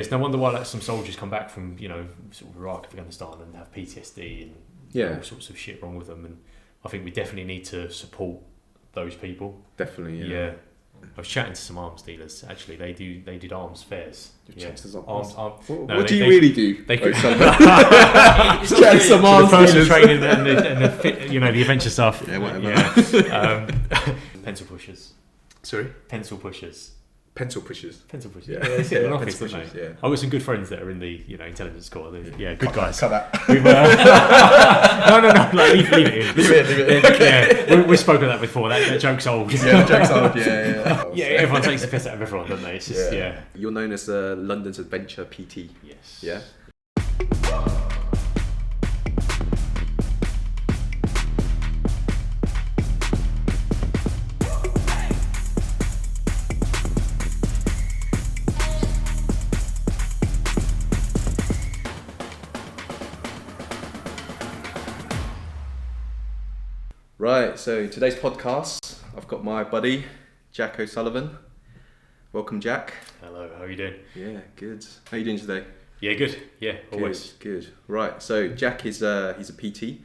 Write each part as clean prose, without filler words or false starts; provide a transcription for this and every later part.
It's no wonder why like some soldiers come back from sort of Iraq, Afghanistan, and have PTSD and all sorts of shit wrong with them. And I think we definitely need to support those people. Definitely, yeah. I was chatting to some arms dealers. Actually, they did arms fairs. Arms. No, what do you really do? They could chatting some arms dealers, training and the fit, the adventure stuff. Yeah, whatever. Yeah. Pencil pushers. Sorry. Pencil pushers. Pencil pushers. Yeah, they sit in an office, pencil don't pushers, they? yeah. I've got some good friends that are in the intelligence corps. Yeah, good guys. Cut that. No. Like, leave it in. Leave it. Okay. Yeah, we spoke of that before. That joke's old. Yeah, the joke's old. Yeah. Yeah, everyone takes the piss out of everyone, don't they? It's just, You're known as London's Adventure PT. Yes. Yeah. Right, so today's podcast, I've got my buddy, Jack O'Sullivan. Welcome, Jack. Hello, how are you doing? Yeah, good. How are you doing today? Yeah, good. Yeah, always. Good. Right, so Jack is he's a PT.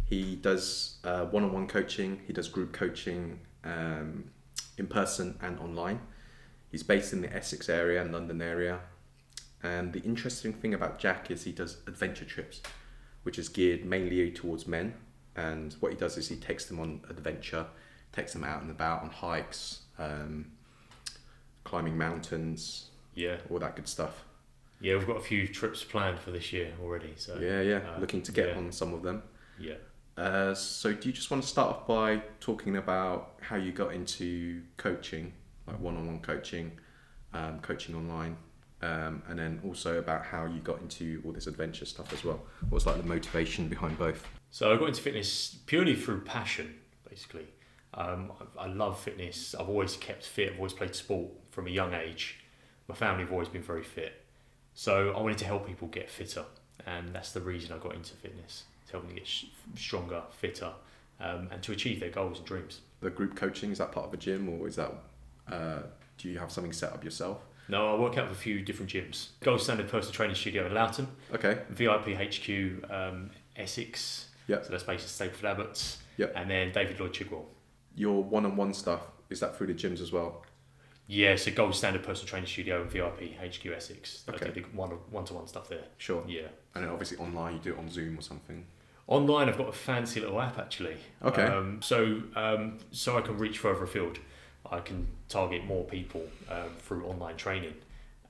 He does one-on-one coaching. He does group coaching in person and online. He's based in the Essex area and London area. And the interesting thing about Jack is he does adventure trips, which is geared mainly towards men. And what he does is he takes them on adventure, takes them out and about on hikes, climbing mountains, all that good stuff. Yeah, we've got a few trips planned for this year already. So looking to get on some of them. Yeah. So do you just want to start off by talking about how you got into coaching, like one-on-one coaching, coaching online, and then also about how you got into all this adventure stuff as well? What's like the motivation behind both? So I got into fitness purely through passion, basically. I love fitness. I've always kept fit. I've always played sport from a young age. My family have always been very fit. So I wanted to help people get fitter. And that's the reason I got into fitness, to help them get stronger, fitter, and to achieve their goals and dreams. The group coaching, is that part of a gym, or is that do you have something set up yourself? No, I work out with a few different gyms. Gold Standard Personal Training Studio in Loughton. Okay. VIP HQ Essex. Yep. So that's based in Stapleford Abbots. Yep. And then David Lloyd Chigwell. Your one-on-one stuff, is that through the gyms as well? Yeah, so Gold Standard Personal Training Studio and VIP HQ Essex. Okay. I do the one-to-one stuff there. Sure. Yeah. And then obviously online, you do it on Zoom or something. Online, I've got a fancy little app actually. Okay. So I can reach further afield. I can target more people through online training.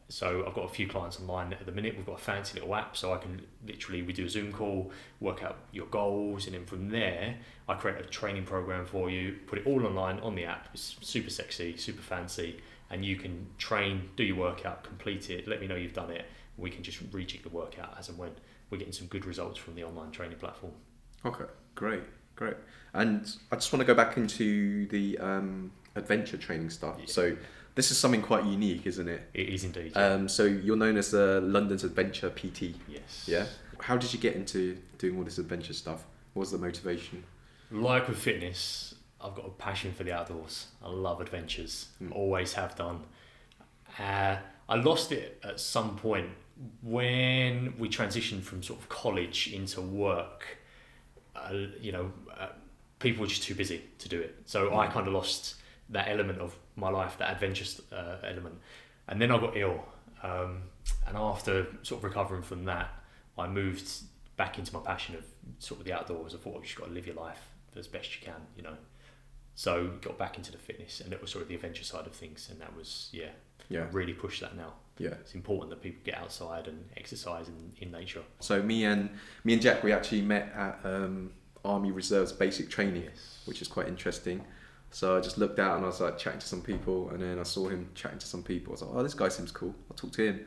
So I've got a few clients online at the minute. We've got a fancy little app, so I can we do a Zoom call, work out your goals, and then from there, I create a training program for you, put it all online on the app. It's super sexy, super fancy, and you can train, do your workout, complete it, let me know you've done it. We can just rejig the workout as and when. We're getting some good results from the online training platform. Okay, great. And I just want to go back into the adventure training stuff. Yeah. So this is something quite unique, isn't it? It is indeed. Yeah. So you're known as London's Adventure PT. Yes. Yeah. How did you get into doing all this adventure stuff? What was the motivation? Like with fitness, I've got a passion for the outdoors. I love adventures. Always have done. I lost it at some point when we transitioned from sort of college into work. People were just too busy to do it. So I kind of lost that element of my life, that adventurous element. And then I got ill. And after sort of recovering from that, I moved back into my passion of sort of the outdoors. I thought, you just got to live your life as best you can, So got back into the fitness, and it was sort of the adventure side of things. And that was, really push that now. Yeah. It's important that people get outside and exercise in nature. So me and Jack, we actually met at Army Reserves basic training, which is quite interesting. So I just looked out and I was like chatting to some people, and then I saw him chatting to some people. I was like, oh, this guy seems cool. I'll talk to him.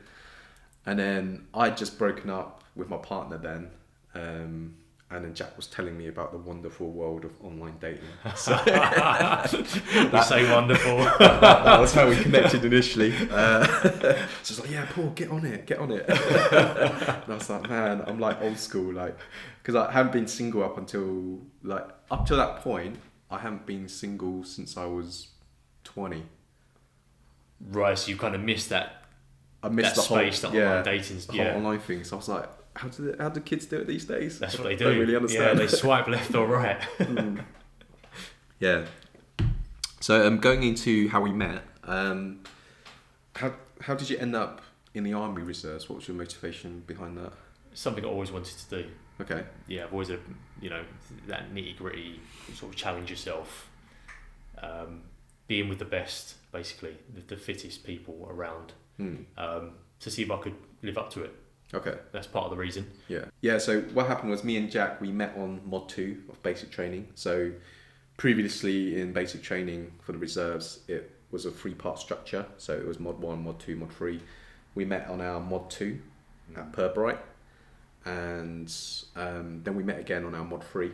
And then I'd just broken up with my partner then. And then Jack was telling me about the wonderful world of online dating. So you say wonderful. that was how we connected initially. So I was like, yeah, Paul, get on it. And I was like, man, I'm like old school, like, because I haven't been single up till that point. I haven't been single since I was 20. Right, so you kind of missed that I missed that the whole space, that online dating. the whole online thing. So I was like, how do kids do it these days? That's what they do. Don't really understand. Yeah, they swipe left or right. Yeah. So going into how we met, how did you end up in the Army Reserves? What was your motivation behind that? Something I always wanted to do. Okay. Yeah, I've always that nitty gritty sort of challenge yourself, being with the best, basically the fittest people around, to see if I could live up to it. Okay. That's part of the reason. Yeah. So what happened was me and Jack, we met on Mod 2 of basic training. So previously in basic training for the reserves, it was a 3-part structure. So it was Mod 1, Mod 2, Mod 3. We met on our Mod 2 at Purbright. And then we met again on our Mod 3.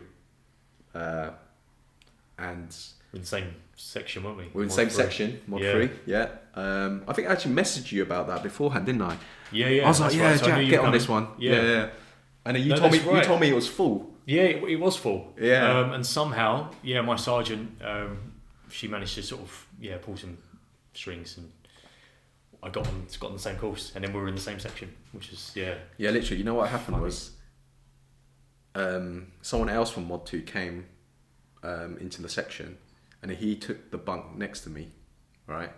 And in the same section, weren't we? We're in the same section, Mod 3, yeah. I think I actually messaged you about that beforehand, didn't I? Yeah. I was like, right. So Jack, get on this one. Yeah. And then you told me it was full. Yeah, it was full. Yeah. And somehow, my sergeant, she managed to sort of, pull some strings, and I got on the same course, and then we were in the same section, which is, Yeah, literally, you know what happened was, someone else from Mod 2 came into the section, and he took the bunk next to me, right?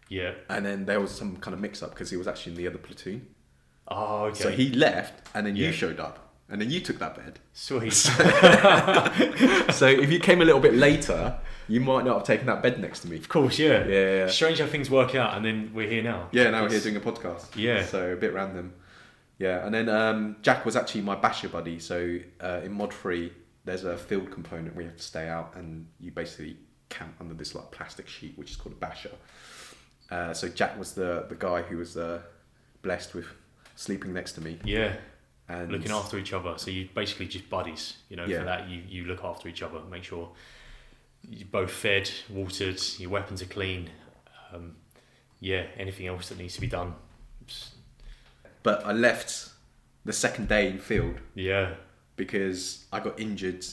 Yeah. And then there was some kind of mix-up, because he was actually in the other platoon. Oh, okay. So he left, and then you showed up. And then you took that bed. Sweet. So if you came a little bit later, you might not have taken that bed next to me. Of course, yeah. Yeah. Strange how things work out, and then we're here now. Yeah, now we're here doing a podcast. Yeah. So a bit random. Yeah, and then Jack was actually my Basha buddy. So in Mod 3, there's a field component where you have to stay out, and you basically camp under this like plastic sheet, which is called a Basha. So Jack was the guy who was blessed with sleeping next to me. Yeah. And looking after each other, so you basically just buddies, For that you look after each other, make sure you're both fed, watered, your weapons are clean. Anything else that needs to be done. But I left the second day in field. Yeah. Because I got injured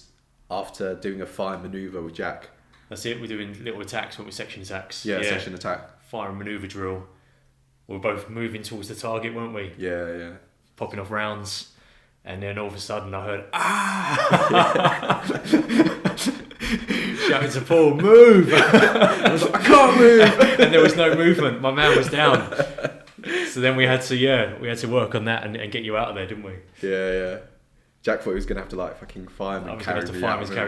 after doing a fire manoeuvre with Jack. That's it. We're doing little attacks, with section attacks. Yeah, section attack. Fire and manoeuvre drill. We were both moving towards the target, weren't we? Yeah. Popping off rounds, and then all of a sudden I heard shouting to Paul, move! I was like, I can't move, and there was no movement. My man was down. So then we had to work on that and get you out of there, didn't we? Yeah. Jack thought he was gonna have to fucking fireman carry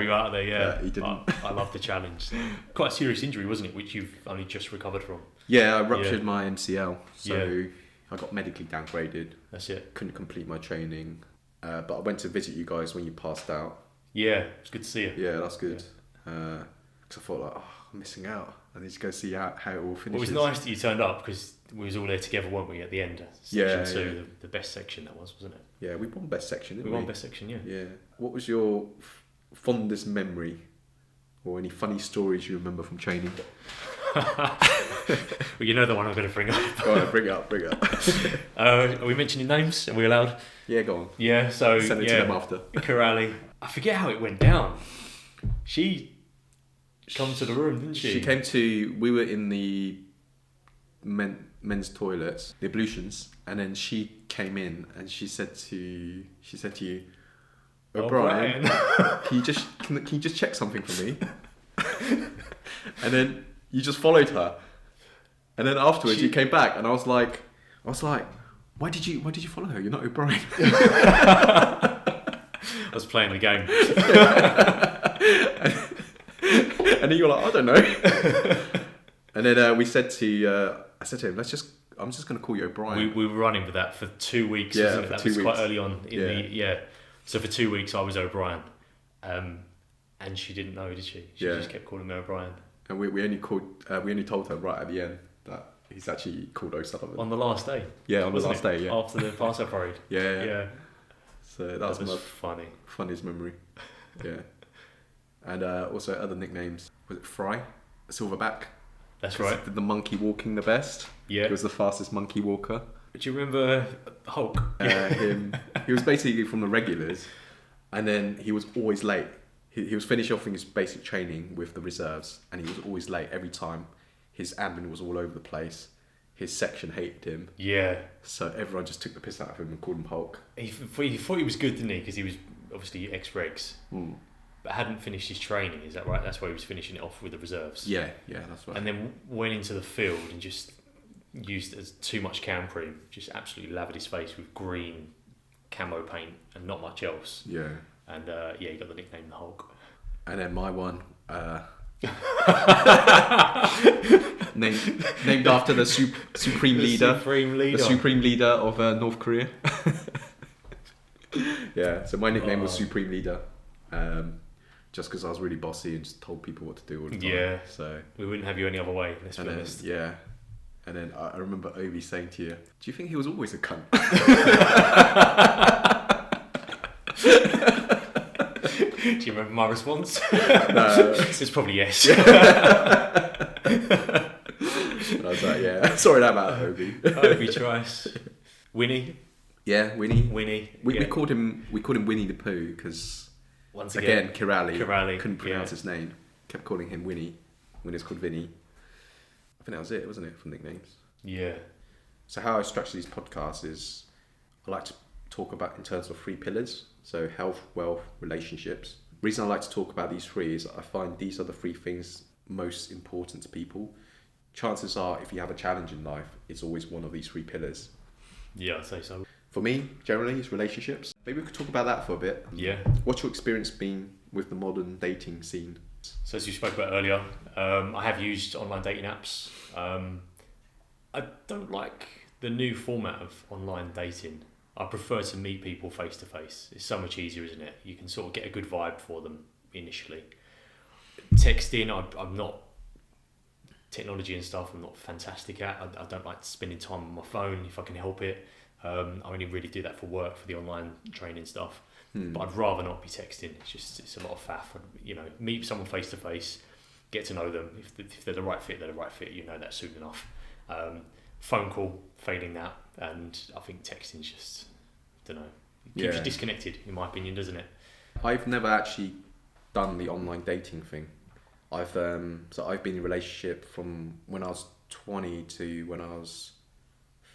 you out of there. Yeah, he didn't. I love the challenge. Quite a serious injury, wasn't it? Which you've only just recovered from. Yeah, I ruptured my MCL, so I got medically downgraded. That's it. Couldn't complete my training, but I went to visit you guys when you passed out. Yeah, it's good to see you. Yeah, that's good. Because I thought I'm missing out. I need to go see how it all finishes. Well, it was nice that you turned up, because we was all there together, weren't we? At the end, section 2, the best section that wasn't it? Yeah, we won best section, didn't we? We won best section, yeah. Yeah. What was your fondest memory, or any funny stories you remember from training? Well, you know the one I'm going to bring up. Go on, bring it up. Are we mentioning names? Are we allowed? Yeah, go on. Yeah, so send it to them after. Corrally. I forget how it went down. She come to the room, didn't she? She came to. We were in the men's toilets, the ablutions, and then she came in and she said to you, O'Brien, can you just check something for me? And then you just followed her, and then afterwards you came back, and I was like, why did you follow her? You're not O'Brien. I was playing the game. And then you were like, I don't know. And then I said to him, I'm just going to call you O'Brien. We were running with that for 2 weeks, wasn't it? That was quite early on in So for 2 weeks I was O'Brien. And she didn't know, did she? She just kept calling me O'Brien. And we only told her right at the end that he's actually called O'Sullivan. On the last day? Yeah, on the last day, yeah. After the pass out parade. Yeah. So that was my funniest memory. Yeah. And also other nicknames. Was it Fry? Silverback? That's right. Did the monkey walking the best. Yeah. He was the fastest monkey walker. Do you remember Hulk? Him. He was basically from the regulars, and then he was always late. He was finishing off his basic training with the reserves, and he was always late every time. His admin was all over the place. his section hated him. Yeah. So everyone just took the piss out of him and called him Hulk. He thought he was good, didn't he? Because he was obviously ex-regs. But hadn't finished his training, is that right? That's why he was finishing it off with the reserves. Yeah, that's right. And then went into the field and just used as too much cam cream, just absolutely lathered his face with green camo paint and not much else. Yeah. And he got the nickname the Hulk. And then my one, named after the supreme leader. The supreme leader of North Korea. Yeah, so my nickname was Supreme Leader. Just because I was really bossy and just told people what to do all the time. Yeah. So we wouldn't have you any other way, let's be honest. Yeah. And then I remember Obi saying to you, do you think he was always a cunt? Do you remember my response? No. It's probably yes. And I was like, yeah. Sorry about Obi. Obi Trice. Winnie. Yeah, Winnie. We Yeah. called him Winnie the Pooh because Once again Kirali couldn't yeah. pronounce his name. Kept calling him Winnie when it's called Vinny. I think that was it, wasn't it, for nicknames? Yeah. So how I structure these podcasts is I like to talk about in terms of 3 pillars. So health, wealth, relationships. The reason I like to talk about these 3 is I find these are the 3 things most important to people. Chances are if you have a challenge in life, it's always one of these 3 pillars. Yeah, I'd say so. For me, generally, it's relationships. Maybe we could talk about that for a bit. Yeah. What's your experience been with the modern dating scene? So as you spoke about earlier, I have used online dating apps. I don't like the new format of online dating. I prefer to meet people face to face. It's so much easier, isn't it? You can sort of get a good vibe for them initially. Texting, I'm not, technology and stuff, I'm not fantastic at. I don't like spending time on my phone if I can help it. I only really do that for work, for the online training stuff. But I'd rather not be texting. It's a lot of faff. Meet someone face to face, get to know them. If they're the right fit, they're the right fit. You know that soon enough. Phone call, failing that, and I think texting's just, I don't know, it keeps you disconnected, in my opinion, doesn't it? I've never actually done the online dating thing. I've been in a relationship from when I was 20 to when I was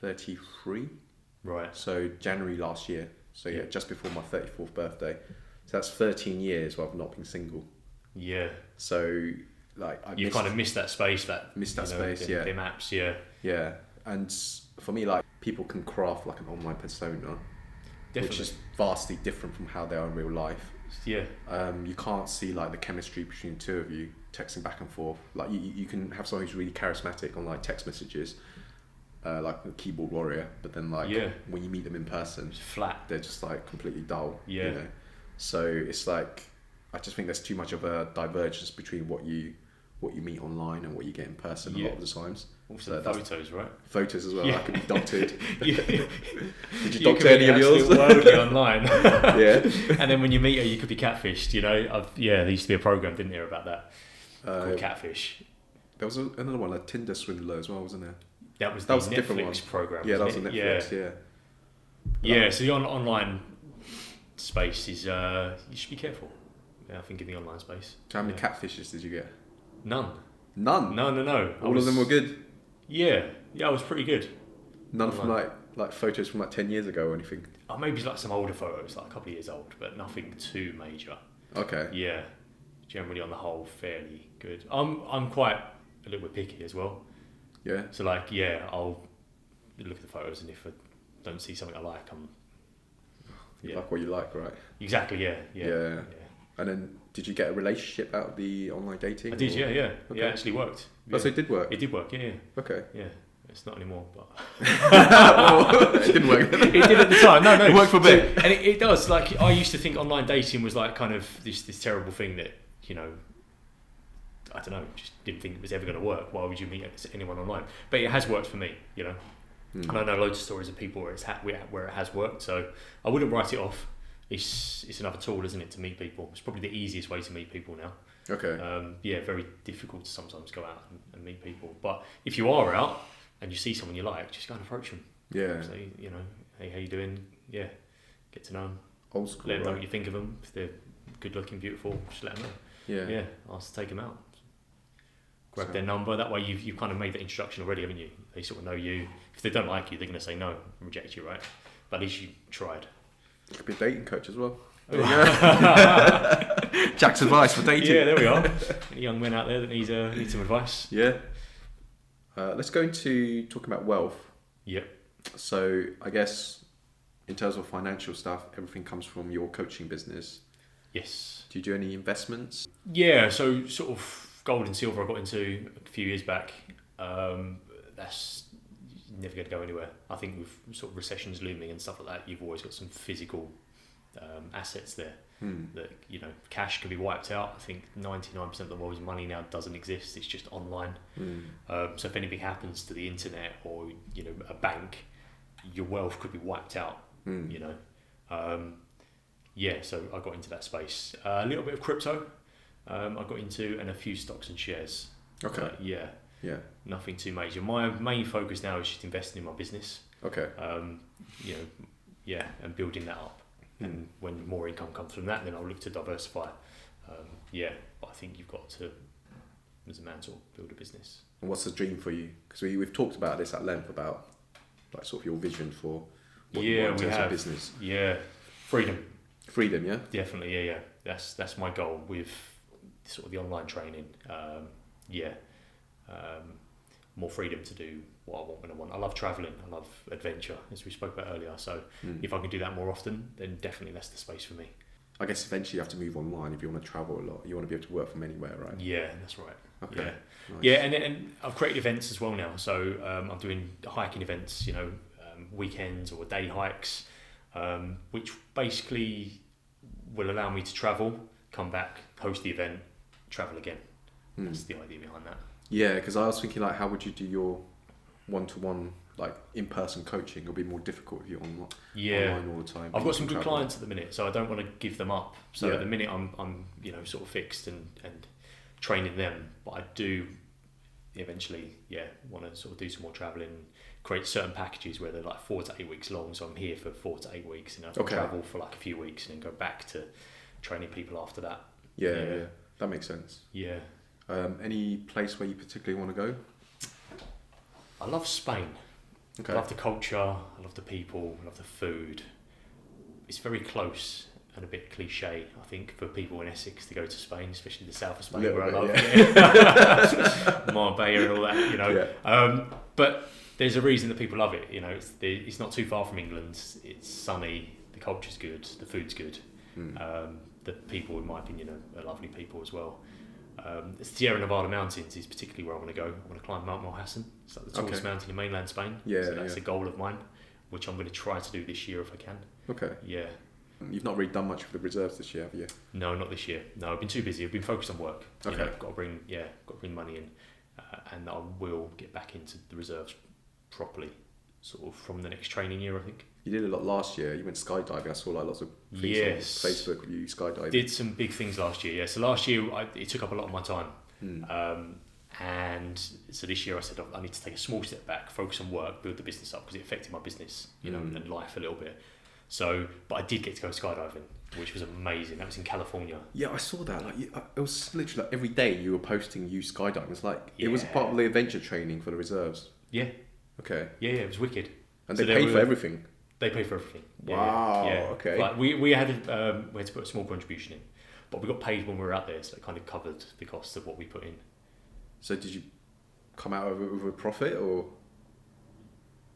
33. Right. So January last year. So yeah, just before my 34th birthday. So that's 13 years where I've not been single. Yeah. So you kind of missed that space. Missed that space. The maps. Yeah. Yeah, and for me, people can craft an online persona, which is vastly different from how they are in real life. Yeah. You can't see the chemistry between the 2 of you texting back and forth. You can have someone who's really charismatic on text messages. Like a keyboard warrior, but then when you meet them in person, it's flat. They're just completely dull. Yeah. You know? So it's I just think there's too much of a divergence between what you meet online and what you get in person a lot of the times. Also photos, right? Photos as well. That could be doctored. Did you doctor any of yours? Worldly online. Yeah. And then when you meet her, you could be catfished. There used to be a program, didn't there, about that called Catfish. There was another one, a Tinder swindler as well, wasn't there? That was a different one. Program. Yeah, that was a Netflix. Yeah. Yeah. So the online space is you should be careful. I think in the online space. How many catfishes did you get? None. No. All of them were good. Yeah, I was pretty good. None online. From photos from 10 years ago or anything. Oh, maybe some older photos, a couple of years old, but nothing too major. Okay. Yeah, generally on the whole, fairly good. I'm quite a little bit picky as well. Yeah. So I'll look at the photos, and if I don't see something I like, You like what you like, right? Exactly. Yeah. And then, did you get a relationship out of the online dating? I did. Yeah. Okay. Yeah, it actually worked. Oh, so it did work. It did work. Yeah. Okay. Yeah. It's not anymore, but it didn't work. It did at the time. No, it worked for a bit, and it does. I used to think online dating was kind of this terrible thing that I don't know, just didn't think it was ever going to work. Why would you meet anyone online? But it has worked for me, And I know loads of stories of people where it has worked. So I wouldn't write it off. It's another tool, isn't it, to meet people? It's probably the easiest way to meet people now. Okay. Very difficult to sometimes go out and meet people. But if you are out and you see someone you like, just go and approach them. Yeah. Say, hey, how you doing? Yeah. Get to know them. Old school. Let them know what you think of them. If they're good looking, beautiful, just let them know. Yeah. Yeah. I'll take them out. grab their number. That way you've kind of made that introduction already, haven't you? They sort of know you. If they don't like you, they're going to say no and reject you, right? But at least you tried. You could be a dating coach as well. There you go. Jack's advice for dating. Yeah, there we are. Any young men out there that need some advice? Yeah. Let's go into talking about wealth. Yep. So I guess in terms of financial stuff, everything comes from your coaching business. Yes. Do you do any investments? Yeah, so sort of gold and silver I got into a few years back. That's never going to go anywhere. I think with sort of recessions looming and stuff like that, you've always got some physical assets there that, you know, cash can be wiped out. I think 99% of the world's money now doesn't exist. It's just online. So if anything happens to the internet or, you know, a bank, your wealth could be wiped out, you know. Yeah, so I got into that space. A little bit of crypto I got into, and a few stocks and shares. Okay. Yeah. Nothing too major. My main focus now is just investing in my business. Okay. You know, yeah, and building that up. And when more income comes from that, then I'll look to diversify. Yeah, but I think you've got to, as a man, sort of build a business. And what's the dream for you? Because we've talked about this at length, about like sort of your vision for what you want in terms of business. Yeah, freedom. Freedom, yeah? Definitely, yeah. That's my goal with sort of the online training. More freedom to do what I want when I want. I love travelling, I love adventure, as we spoke about earlier. So if I can do that more often, then definitely that's the space for me. I guess eventually you have to move online if you want to travel a lot. You want to be able to work from anywhere, right? Yeah, that's right. Okay. Yeah, nice. Yeah, and I've created events as well now. So I'm doing hiking events, you know, weekends or day hikes, which basically will allow me to travel, come back, host the event, travel again. That's the idea behind that. Yeah, because I was thinking, like, how would you do your one-to-one, like, in-person coaching? It'll be more difficult if you're online all the time. I've got some good clients at the minute, so I don't want to give them up. So Yeah. at the minute, I'm you know, sort of fixed and training them, but I do eventually, want to sort of do some more travelling, create certain packages where they're like 4 to 8 weeks long. So I'm here for 4 to 8 weeks, and I can travel for like a few weeks and then go back to training people after that. Yeah. That makes sense. Yeah. Any place where you particularly want to go? I love Spain. Okay. I love the culture, I love the people, I love the food. It's very close and a bit cliche, I think, for people in Essex to go to Spain, especially the south of Spain, where I love Marbella and all that, you know. Yeah. But there's a reason that people love it, you know. It's not too far from England. It's sunny, the culture's good, the food's good. The people, in my opinion, are lovely people as well. The Sierra Nevada mountains is particularly where I want to go. I want to climb Mount Malhassan. It's like the tallest mountain in mainland Spain. So that's a goal of mine, which I'm going to try to do this year if I can. Okay. Yeah. You've not really done much for the reserves this year, have you? No, not this year. No, I've been too busy. I've been focused on work. Okay. You know, got to bring money in, and I will get back into the reserves properly, sort of from the next training year, I think. You did a lot last year. You went skydiving. I saw like lots of things on Facebook with you skydiving. Did some big things last year. Yeah. So last year it took up a lot of my time, and so this year I said I need to take a small step back, focus on work, build the business up, because it affected my business, you know, and life a little bit. So, but I did get to go skydiving, which was amazing. That was in California. Yeah, I saw that. Like, it was literally like every day you were posting you skydiving. It's like it was part of the adventure training for the reserves. Yeah. Okay. Yeah, it was wicked. And they paid for everything. They paid for everything. Wow. Yeah. Okay. Like we had to put a small contribution in, but we got paid when we were out there, so it kind of covered the cost of what we put in. So did you come out of it with a profit, or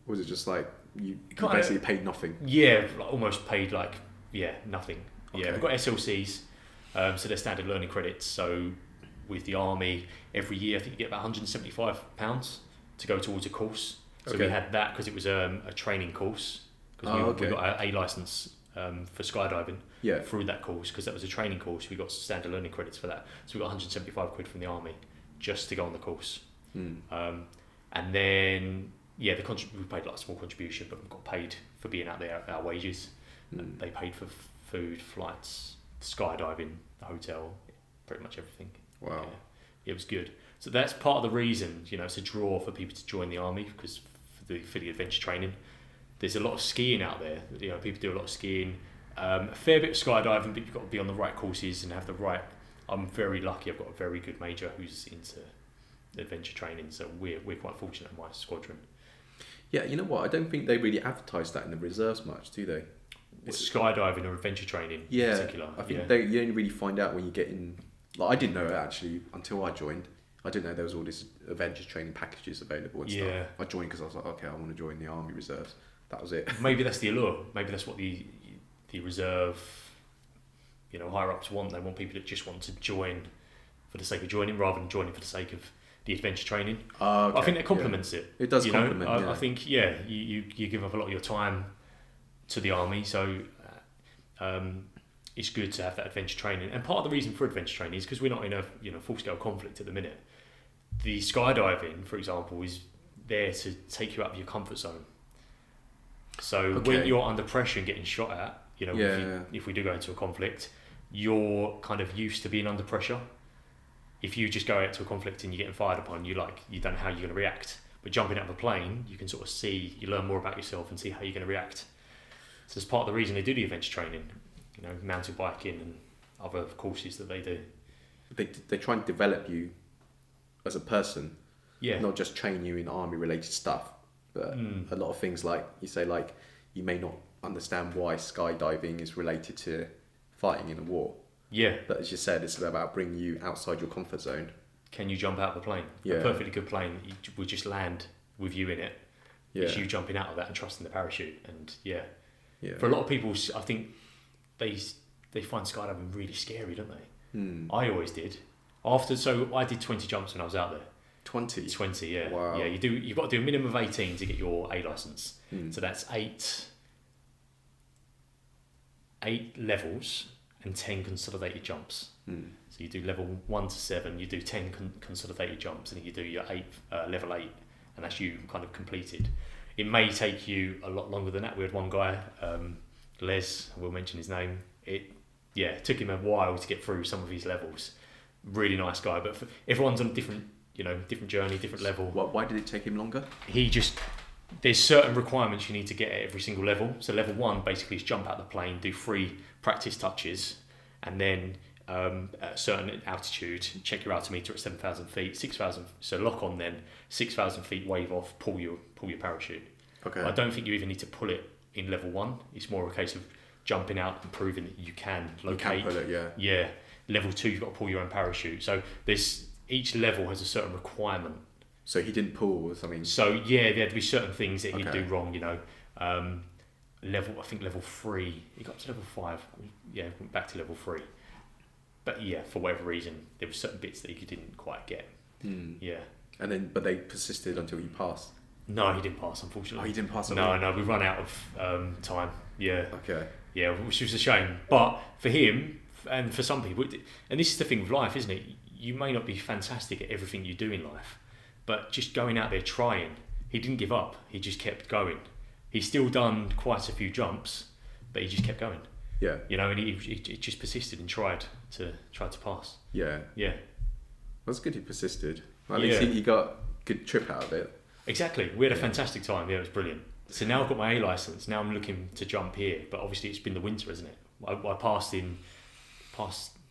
was it just like you basically paid nothing? Yeah, like almost paid nothing. Okay. Yeah, we've got SLCs, so they're standard learning credits. So with the army, every year I think you get about £175 to go towards a course. So we had that because it was a training course. Because we got a license for skydiving through that course, because that was a training course. We got standard learning credits for that, so we got 175 quid from the army just to go on the course. And then we paid like a small contribution, but we got paid for being out there, our wages. They paid for food, flights, skydiving, the hotel, pretty much everything. Wow. It was good. So that's part of the reason, you know, it's a draw for people to join the army, because for the adventure training. There's a lot of skiing out there. You know, people do a lot of skiing. A fair bit of skydiving, but you've got to be on the right courses and have the right. I'm very lucky. I've got a very good major who's into adventure training. So we're quite fortunate in my squadron. Yeah, you know what? I don't think they really advertise that in the reserves much, do they? Skydiving or adventure training in particular. I think you only really find out when you get in. Like I didn't know it actually until I joined. I didn't know there was all these adventure training packages available and stuff. I joined because I was like, okay, I want to join the army reserves. That was it. Maybe that's the allure. Maybe that's what the reserve, higher ups want. They want people that just want to join for the sake of joining rather than joining for the sake of the adventure training. Okay. I think that complements it. It does complement. I think you give up a lot of your time to the army, so it's good to have that adventure training. And part of the reason for adventure training is because we're not in a full scale conflict at the minute. The skydiving, for example, is there to take you out of your comfort zone. So when you're under pressure and getting shot at, if we do go into a conflict, you're kind of used to being under pressure. If you just go out to a conflict and you're getting fired upon, you don't know how you're going to react. But jumping out of a plane, you can sort of you learn more about yourself and see how you're going to react. So it's part of the reason they do the adventure training, mountain biking and other courses that they do. They try and develop you as a person, not just train you in army related stuff, but a lot of things like you may not understand why skydiving is related to fighting in a war. Yeah. But as you said, it's about bringing you outside your comfort zone. Can you jump out of the plane? Yeah. A perfectly good plane will just land with you in it. Yeah. It's you jumping out of that and trusting the parachute. And for a lot of people, I think they find skydiving really scary, don't they? I always did. So I did 20 jumps when I was out there. 20, yeah. Wow. Yeah, you've got to do a minimum of 18 to get your A license. So that's eight levels and 10 consolidated jumps. So you do level 1 to 7, you do 10 consolidated jumps, and then you do your level 8, and that's you kind of completed. It may take you a lot longer than that. We had one guy, Les, I will mention his name. It took him a while to get through some of his levels. Really nice guy, but everyone's on a different journey, different level. Why did it take him longer? There's certain requirements you need to get at every single level. So level 1 basically is jump out of the plane, do 3 practice touches, and then at a certain altitude, check your altimeter at 7,000 feet, 6,000. So lock on, then 6,000 feet, wave off, pull your parachute. Okay. I don't think you even need to pull it in level 1. It's more a case of jumping out and proving that you can locate. You can pull it, yeah. Level 2, you've got to pull your own parachute. So each level has a certain requirement. So he didn't pull or something? So there had to be certain things that he'd do wrong, I think level 3, he got to level 5, went back to level 3. But for whatever reason, there were certain bits that he didn't quite get. Yeah. And but they persisted until he passed? No, he didn't pass, unfortunately. Oh, he didn't pass? No, we run out of time. Yeah. Okay. Yeah, which was a shame. But for him, and for some people, and this is the thing with life, isn't it? You may not be fantastic at everything you do in life, but just going out there trying, he didn't give up. He just kept going. He's still done quite a few jumps, but he just kept going. Yeah. And he just persisted and tried to pass. Yeah. Yeah. That's good he persisted. At least he got a good trip out of it. Exactly. We had a fantastic time. Yeah, it was brilliant. So now I've got my A licence. Now I'm looking to jump here, but obviously it's been the winter, isn't it? I passed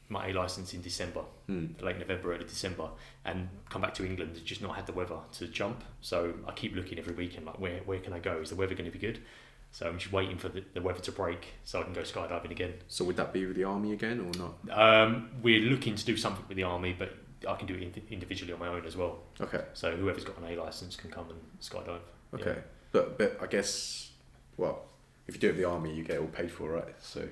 my A licence in December, late November, early December, and come back to England and just not had the weather to jump. So I keep looking every weekend, like where can I go? Is the weather going to be good? So I'm just waiting for the weather to break so I can go skydiving again. So would that be with the army again or not? We're looking to do something with the army, but I can do it individually on my own as well. Okay. So whoever's got an A licence can come and skydive. Okay. Yeah. But I guess, well, if you do it with the army, you get it all paid for, right? So.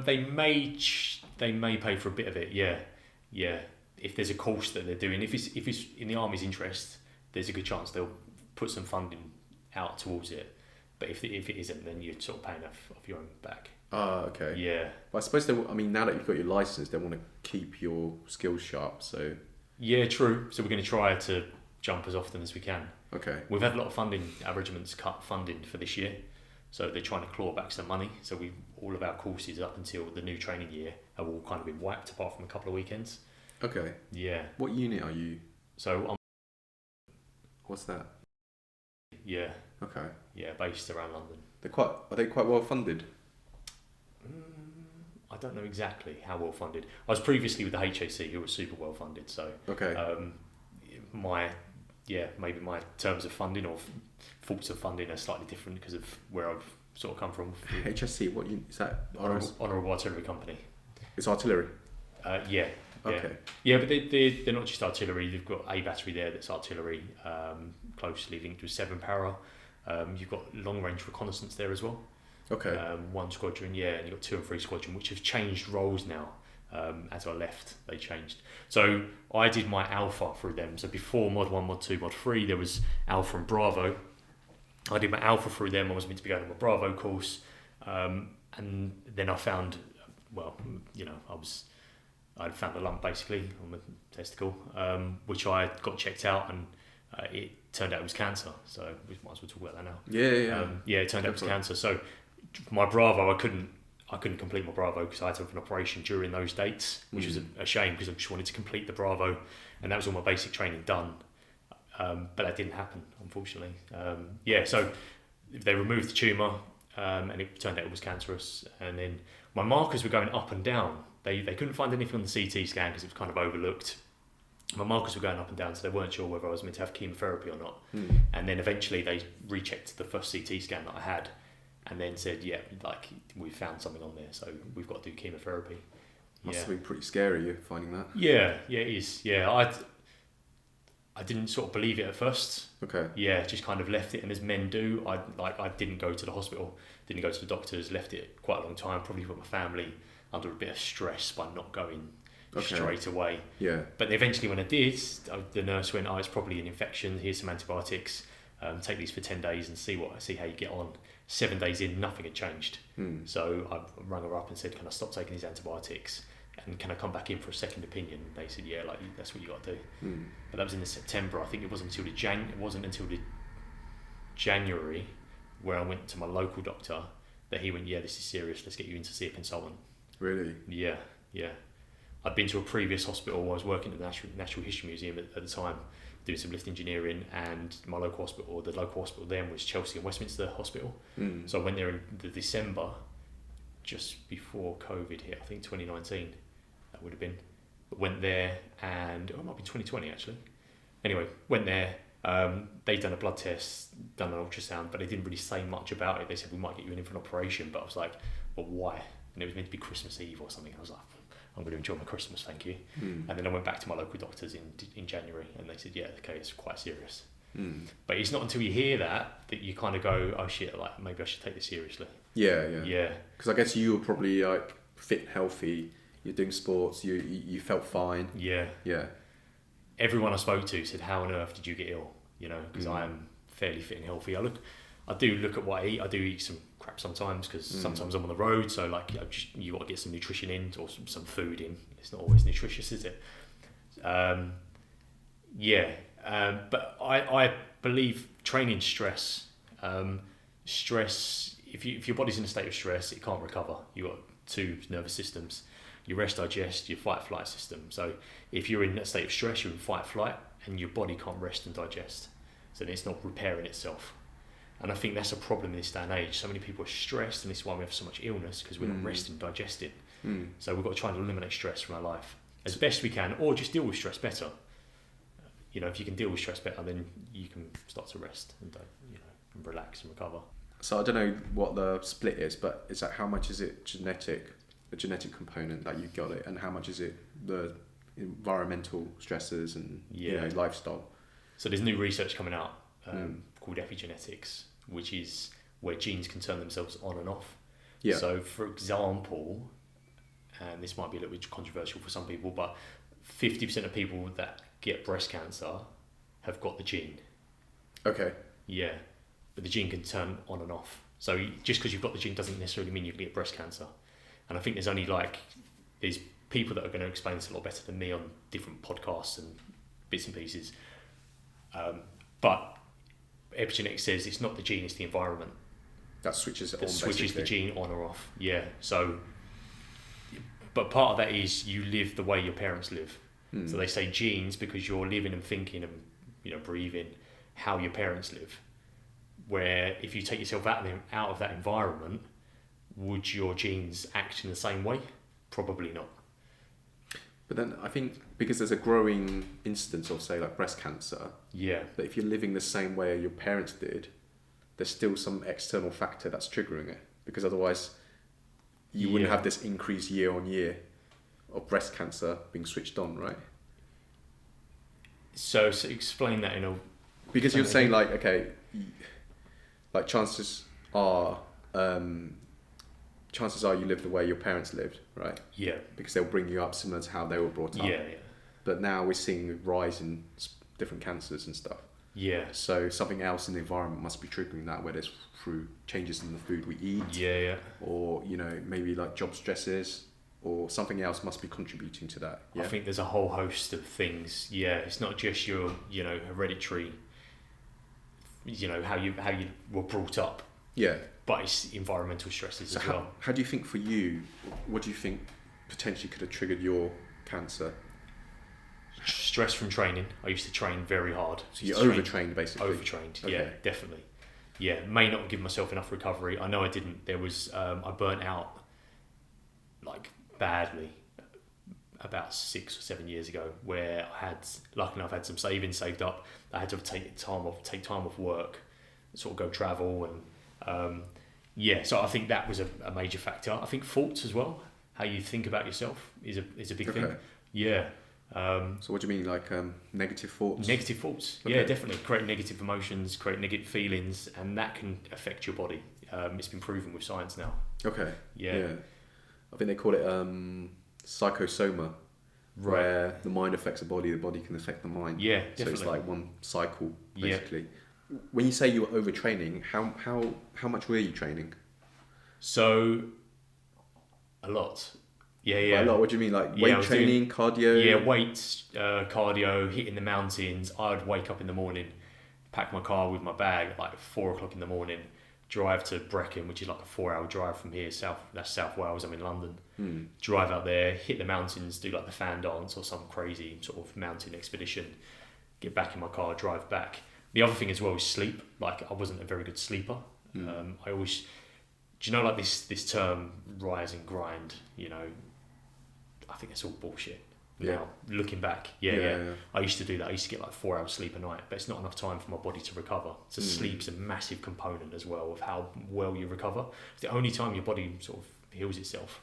They may pay for a bit of it, yeah. If there's a course that they're doing, if it's in the army's interest, there's a good chance they'll put some funding out towards it. But if it isn't, then you're sort of paying off your own back. Okay. Yeah. But I suppose now that you've got your license, they want to keep your skills sharp. So. Yeah, true. So we're going to try to jump as often as we can. Okay. We've had a lot of funding. Our regiment's cut funding for this year. So they're trying to claw back some money. So all of our courses up until the new training year have all kind of been wiped apart from a couple of weekends. Okay. Yeah. What unit are you? So What's that? Yeah. Okay. Yeah, based around London. Are they quite well funded? I don't know exactly how well funded. I was previously with the HAC, who was super well funded. So okay. maybe my terms of funding or thoughts of funding are slightly different because of where I've sort of come from. HSC, is that? Honourable Artillery Company. It's artillery? Yeah. Okay. Yeah, but they're not just artillery. They've got a battery there that's artillery, closely linked with 7 para. You've got long range reconnaissance there as well. Okay. 1 squadron, and you've got 2 and 3 squadron, which have changed roles now. As I left, they changed. So I did my Alpha through them. So before Mod 1, Mod 2, Mod 3, there was Alpha and Bravo. I did my Alpha through them. I was meant to be going on my Bravo course. And then I found, I'd found a lump basically on my testicle, which I got checked out, and it turned out it was cancer. So we might as well talk about that now. Yeah. It turned out it was cancer. So my Bravo, I couldn't complete my Bravo because I had to have an operation during those dates, which was a shame because I just wanted to complete the Bravo, and that was all my basic training done. But that didn't happen, unfortunately. So they removed the tumour, and it turned out it was cancerous. And then my markers were going up and down. They couldn't find anything on the CT scan because it was kind of overlooked. My markers were going up and down, so they weren't sure whether I was meant to have chemotherapy or not. And then eventually they rechecked the first CT scan that I had, and then said, we found something on there, so we've got to do chemotherapy. Must have been pretty scary, you finding that. Yeah, it is. Yeah, I didn't sort of believe it at first. Okay. Yeah, just kind of left it, and as men do, I didn't go to the hospital, didn't go to the doctors, left it quite a long time, probably put my family under a bit of stress by not going straight away. Yeah. But eventually when I did, the nurse went, it's probably an infection, here's some antibiotics, take these for 10 days and see how you get on. 7 days in, nothing had changed. So I rang her up and said, can I stop taking these antibiotics? And can I come back in for a second opinion? And they said, that's what you got to do. But that was in September. I think it wasn't until the January where I went to my local doctor that he went, this is serious, let's get you in to see a consultant. Really? Yeah. I'd been to a previous hospital. I was working at the Natural History Museum at the time, doing some lift engineering, and the local hospital then was Chelsea and Westminster Hospital. So I went there in the December, just before COVID hit, I think 2019, that would have been. But went there, and it might be 2020 actually. Anyway, went there. They'd done a blood test, done an ultrasound, but they didn't really say much about it. They said, we might get you in for an operation, but I was like, but why? And it was meant to be Christmas Eve or something. I was like, I'm going to enjoy my Christmas, thank you. And then I went back to my local doctors in January, and they said, it's quite serious. But it's not until you hear that you kind of go, oh shit, maybe I should take this seriously. Yeah. Because I guess you were probably fit, healthy. You're doing sports. You felt fine. Yeah. Everyone I spoke to said, how on earth did you get ill? Because I am fairly fit and healthy. I do look at what I eat. I do eat some crap sometimes because sometimes I'm on the road. So you got to get some nutrition in or some food in. It's not always nutritious, is it? But I believe training stress. Stress. If your body's in a state of stress, it can't recover. You've got 2 nervous systems. Your rest, digest, your fight, flight system. So if you're in a state of stress, you're in fight, flight, and your body can't rest and digest. So then it's not repairing itself. And I think that's a problem in this day and age. So many people are stressed, and this is why we have so much illness, because we're not resting, digesting. So we've got to try and eliminate stress from our life as best we can, or just deal with stress better. If you can deal with stress better, then you can start to rest and and relax and recover. So I don't know what the split is, but is that how much is it a genetic component that you got it, and how much is it the environmental stresses and lifestyle? So there's new research coming out called epigenetics, which is where genes can turn themselves on and off. So for example, and this might be a little bit controversial for some people, but 50% of people that get breast cancer have got the gene. Okay. Yeah, but the gene can turn on and off. So just because you've got the gene doesn't necessarily mean you can get breast cancer. And I think there's only there's people that are going to explain this a lot better than me on different podcasts and bits and pieces. But epigenetics says it's not the gene, it's the environment. That switches it that on, switches basically. The gene on or off. Yeah. So, but part of that is you live the way your parents live. So they say genes because you're living and thinking and breathing how your parents live. Where if you take yourself out of that environment, would your genes act in the same way? Probably not. But then I think because there's a growing instance of, say, like breast cancer, Yeah. that if you're living the same way your parents did, there's still some external factor that's triggering it. Because otherwise, you wouldn't have this increase year on year of breast cancer being switched on, right? So explain that in a... Because you're saying like, okay, like chances are you live the way your parents lived, right? Yeah. Because they'll bring you up similar to how they were brought up. Yeah. But now we're seeing a rise in different cancers and stuff. Yeah. So something else in the environment must be triggering that, whether it's through changes in the food we eat. Yeah. Or, you know, maybe like job stresses, or something else must be contributing to that. Yeah? I think there's a whole host of things. Yeah, it's not just your, you know, hereditary, you know, how you were brought up. Yeah. But it's environmental stresses as well. How do you think for you, what do you think potentially could have triggered your cancer? Stress from training. I used to train very hard. So you overtrained basically? Overtrained, Okay. yeah, definitely. Yeah, may not give myself enough recovery. I know I didn't. There was, I burnt out like badly about 6 or 7 years ago, where I had, luckily enough, had some savings saved up. I had to take time off work, sort of go travel, and so I think that was a major factor. I think thoughts as well, how you think about yourself is a big thing. Yeah. So what do you mean, like negative thoughts? Negative thoughts, okay. Yeah, definitely. Create negative emotions, create negative feelings, and that can affect your body. It's been proven with science now. Okay. Yeah. I think they call it psychosoma, Right. where the mind affects the body can affect the mind. Yeah, So definitely. it's like one cycle, basically. Yeah. When you say you were overtraining, how much were you training? So, a lot. Yeah. A lot. What do you mean, like weight training, cardio? Yeah, weights, cardio, hitting the mountains. I would wake up in the morning, pack my car with my bag at like 4 o'clock in the morning, drive to Brecon, which is like a 4-hour drive from here. That's South Wales. I'm in London. Drive out there, hit the mountains, do like the fan dance or some crazy sort of mountain expedition. Get back in my car, drive back. The other thing as well is sleep. Like I wasn't a very good sleeper. I always, do you know, like this term rise and grind? You know, I think that's all bullshit. Now looking back, yeah. I used to do that. I used to get like 4 hours sleep a night, but it's not enough time for my body to recover. So sleep's a massive component as well of how well you recover. It's the only time your body sort of heals itself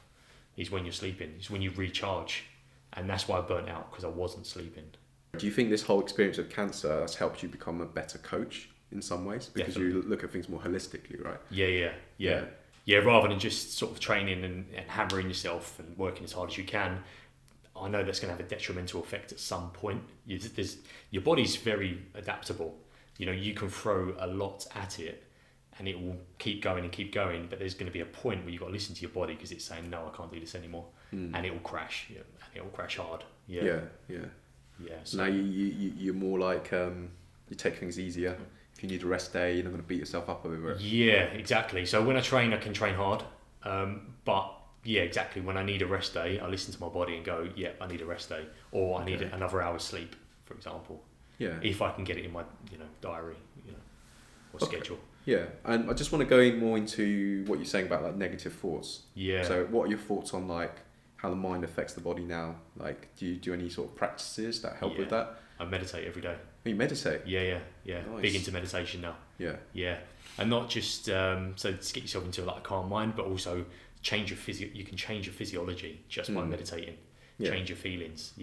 is when you're sleeping. It's when you recharge, and that's why I burnt out, because I wasn't sleeping. Do you think this whole experience of cancer has helped you become a better coach in some ways? Because Definitely. you look at things more holistically, right? Yeah, rather than just sort of training and hammering yourself and working as hard as you can, I know that's going to have a detrimental effect at some point. Your body's very adaptable. You know, you can throw a lot at it and it will keep going, but there's going to be a point where you've got to listen to your body because it's saying, no, I can't do this anymore. And it will crash, and it will crash hard. Yeah. So now you're more like, you take things easier. If you need a rest day, you're not going to beat yourself up over it. Yeah, exactly. So when I train, I can train hard. But yeah, exactly. When I need a rest day, I listen to my body and go, yeah, I need a rest day. Or I need another hour's sleep, for example. Yeah. If I can get it in my, diary, or schedule. Yeah. And I just want to go in more into what you're saying about like negative thoughts. Yeah. So what are your thoughts on like how the mind affects the body now? Like, do you do any sort of practices that help with that? I meditate every day. Oh, you meditate? Yeah. Nice. Big into meditation now. Yeah. And not just so to get yourself into like a calm mind, but also change your you can change your physiology just by meditating. Change your feelings.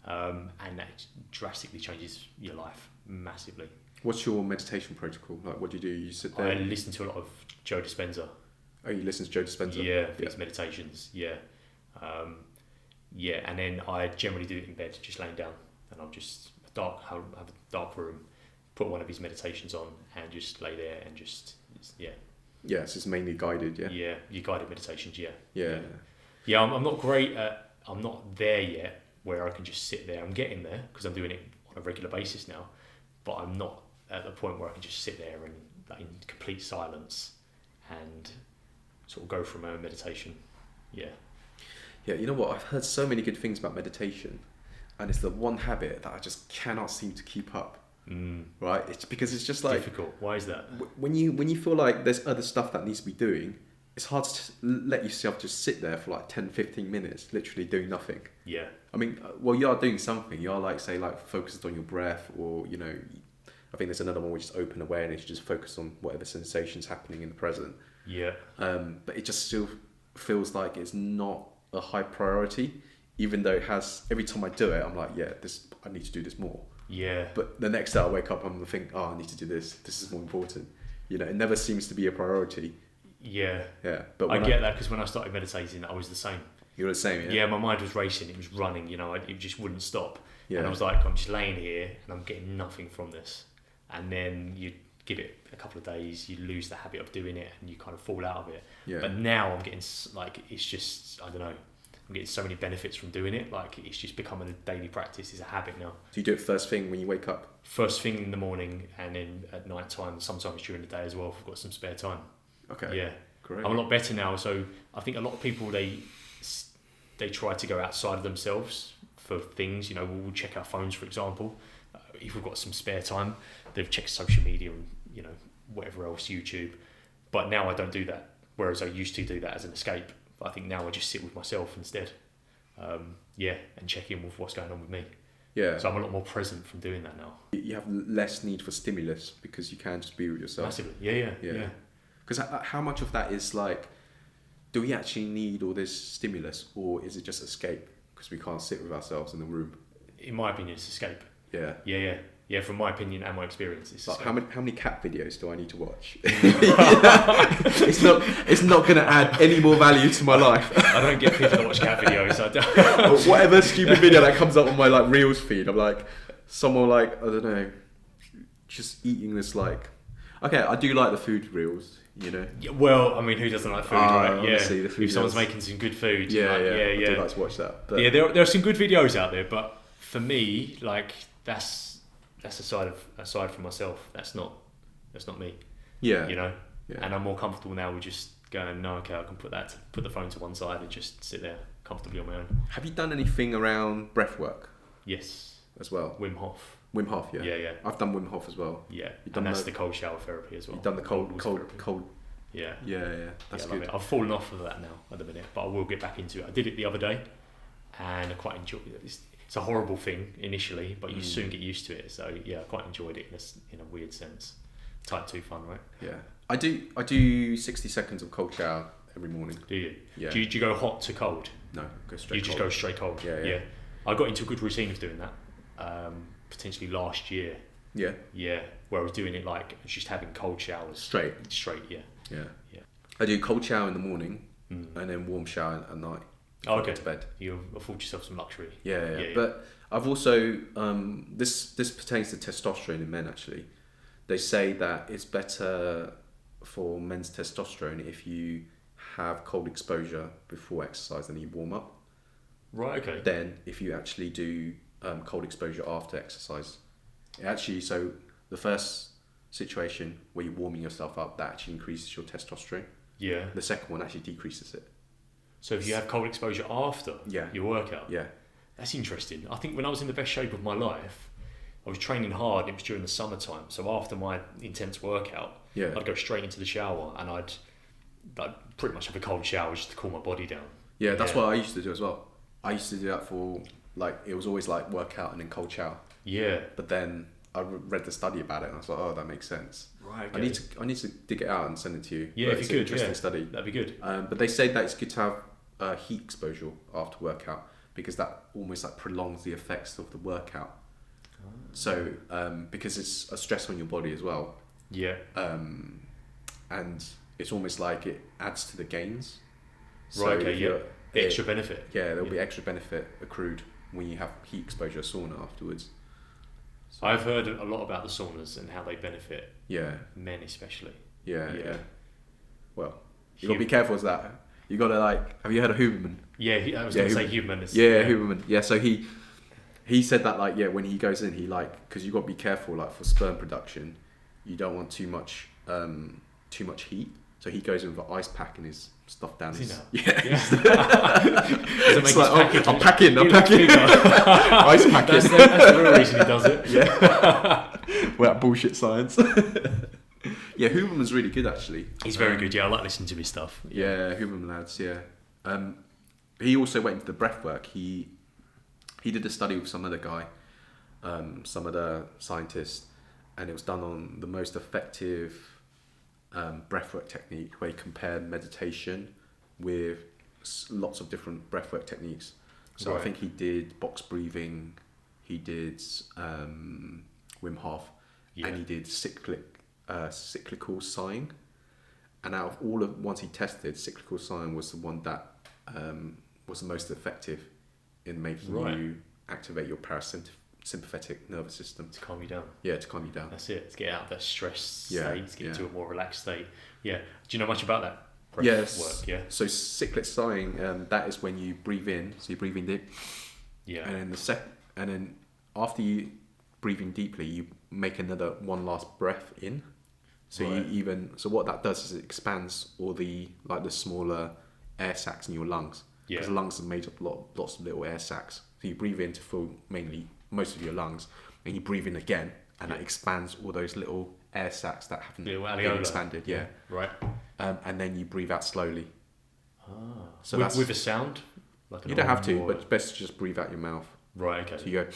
And that drastically changes your life massively. What's your meditation protocol? Like, what do? You sit there? I listen to a lot of Joe Dispenza. Oh, you listen to Joe Dispenza? Yeah, for his meditations. And then I generally do it in bed, just laying down, and I'm just have a dark room, put one of his meditations on, and just lay there and just Yeah, so it's mainly guided, yeah? Yeah, your guided meditations, Yeah. I'm not great at, I'm not there yet where I can just sit there. I'm getting there because I'm doing it on a regular basis now, but I'm not at the point where I can just sit there and like, in complete silence and sort of go from a meditation. Yeah, you know what? I've heard so many good things about meditation, and it's the one habit that I just cannot seem to keep up. Right? It's because it's just like difficult. Why is that? When you feel like there's other stuff that needs to be doing, it's hard to let yourself just sit there for like 10-15 minutes, literally doing nothing. Yeah. I mean, well, you are doing something. You are like, say, like focused on your breath, or you know, I think there's another one which is open awareness. You just focus on whatever sensations happening in the present. Yeah. But it just still feels like it's not a high priority, even though it has. Every time I do it, I'm like, yeah, I need to do this more. Yeah. But the next day I wake up, I'm gonna think, oh, I need to do this. This is more important. You know, it never seems to be a priority. Yeah. Yeah. But I get that, because when I started meditating, I was the same. You were the same, yeah? Yeah, my mind was racing. It was running. You know, it just wouldn't stop. Yeah. And I was like, I'm just laying here and I'm getting nothing from this. And then you give it a couple of days, you lose the habit of doing it, and you kind of fall out of it. Yeah. But now I'm getting like, it's just, I don't know, I'm getting so many benefits from doing it. Like, it's just becoming a daily practice. It's a habit now. Do you do it first thing when you wake up? First thing in the morning, and then at night time, sometimes during the day as well, if I've got some spare time. Okay. Yeah. Great. I'm a lot better now. So I think a lot of people, they try to go outside of themselves for things. You know, we'll check our phones, for example. If we've got some spare time, they've checked social media and, you know, whatever else, YouTube. But now I don't do that. Whereas I used to do that as an escape. But I think now I just sit with myself instead. And check in with what's going on with me. Yeah. So I'm a lot more present from doing that now. You have less need for stimulus because you can just be with yourself. Massively. Yeah. Because how much of that is like, do we actually need all this stimulus, or is it just escape because we can't sit with ourselves in the room? In my opinion, it's escape. Yeah. Yeah, from my opinion and my experience. It's like escape. how many cat videos do I need to watch? It's not going to add any more value to my life. I don't get people to watch cat videos. I don't. Or whatever stupid video that comes up on my like Reels feed, I'm like, someone like, I don't know, just eating this like. Okay, I do like the food reels, you know. Yeah, well, I mean, who doesn't like food, right? Yeah. Honestly, the food if someone's reels. making some good food. Yeah. I do like to watch that. But yeah, there are some good videos out there, but for me, like that's aside from myself. That's not me. Yeah. You know. Yeah. And I'm more comfortable now with just going, no, okay, I can put the phone to one side and just sit there comfortably on my own. Have you done anything around breathwork? Yes. As well. Wim Hof. Wim Hof, yeah. Yeah. I've done Wim Hof as well. Yeah. You've done that's the cold shower therapy as well. You've done the cold. Yeah. That's I love good. it. I've fallen off of that now at the minute, but I will get back into it. I did it the other day, and I quite enjoyed it. It's a horrible thing initially, but you soon get used to it. So yeah, I quite enjoyed it in a weird sense. Type 2 fun, right? Yeah. I do 60 seconds of cold shower every morning. Do you? Yeah. Do you go hot to cold? No, go straight. You just go straight cold. Yeah. I got into a good routine of doing that. Potentially last year. Yeah. Yeah, where I was doing it like just having cold showers. Straight. Yeah. I do cold shower in the morning and then warm shower at night. Oh, okay. Go to bed. You afford yourself some luxury. Yeah. But I've also this pertains to testosterone in men actually. They say that it's better for men's testosterone if you have cold exposure before exercise than you warm up. Right. Okay. Then if you actually do cold exposure after exercise, so the first situation where you're warming yourself up, that actually increases your testosterone. Yeah. The second one actually decreases it. So if you have cold exposure after your workout, that's interesting. I think when I was in the best shape of my life, I was training hard. It was during the summertime, so after my intense workout, I'd go straight into the shower and I'd pretty much have a cold shower just to cool my body down. Yeah, that's what I used to do as well. I used to do that for it was always like workout and then cold shower. Yeah. But then I read the study about it and I was like, oh, that makes sense. Right. Okay. I need to dig it out and send it to you. Yeah, but if it's you an could, interesting study. That'd be good. But they say that it's good to have heat exposure after workout because that almost like prolongs the effects of the workout. Oh. So because it's a stress on your body as well. Yeah. And it's almost like it adds to the gains. Right. Okay. Yeah. Extra benefit. Yeah, there'll be extra benefit accrued when you have heat exposure sauna afterwards. So I've heard a lot about the saunas and how they benefit men especially. Yeah. Well, you got to be careful with that. You got to have you heard of Huberman? Yeah, I was going to say Huberman. Huberman. Yeah, so he said that when he goes in, he because you got to be careful for sperm production. You don't want too much heat. So he goes in with an ice pack in his stuff down his... Yeah. It's like, I'm packing. Ice packing. That's the real reason he does it. Yeah. Well, that bullshit science. Yeah, Huberman's really good actually. He's very good. Yeah, I like listening to his stuff. Yeah, Huberman lads. Yeah. He also went into the breathwork. He did a study with some other guy, some other scientist, and it was done on the most effective breathwork technique, where he compared meditation with lots of different breathwork techniques. So I think he did box breathing, he did Wim Hof, and he did cyclical sighing. And out of all of the ones he tested, cyclical sighing was the one that was the most effective in making you activate your parasympathetic nervous system. To calm you down. Yeah, to calm you down. That's it. To get out of that stress state, to get into a more relaxed state. Yeah. Do you know much about that? Yes. Work, yeah. So cyclic sighing, that is when you breathe in. So you breathe in deep. Yeah. And then after you breathing deeply, you make another one last breath in. So so what that does is it expands all the smaller air sacs in your lungs. Because the lungs are made up lots of little air sacs. So you breathe in to fill most of your lungs, and you breathe in again, and that expands all those little air sacs that haven't been expanded. Yeah. Right. And then you breathe out slowly. Ah. So with a sound? Like you don't have to, but it's best to just breathe out your mouth. Right, okay. So you go...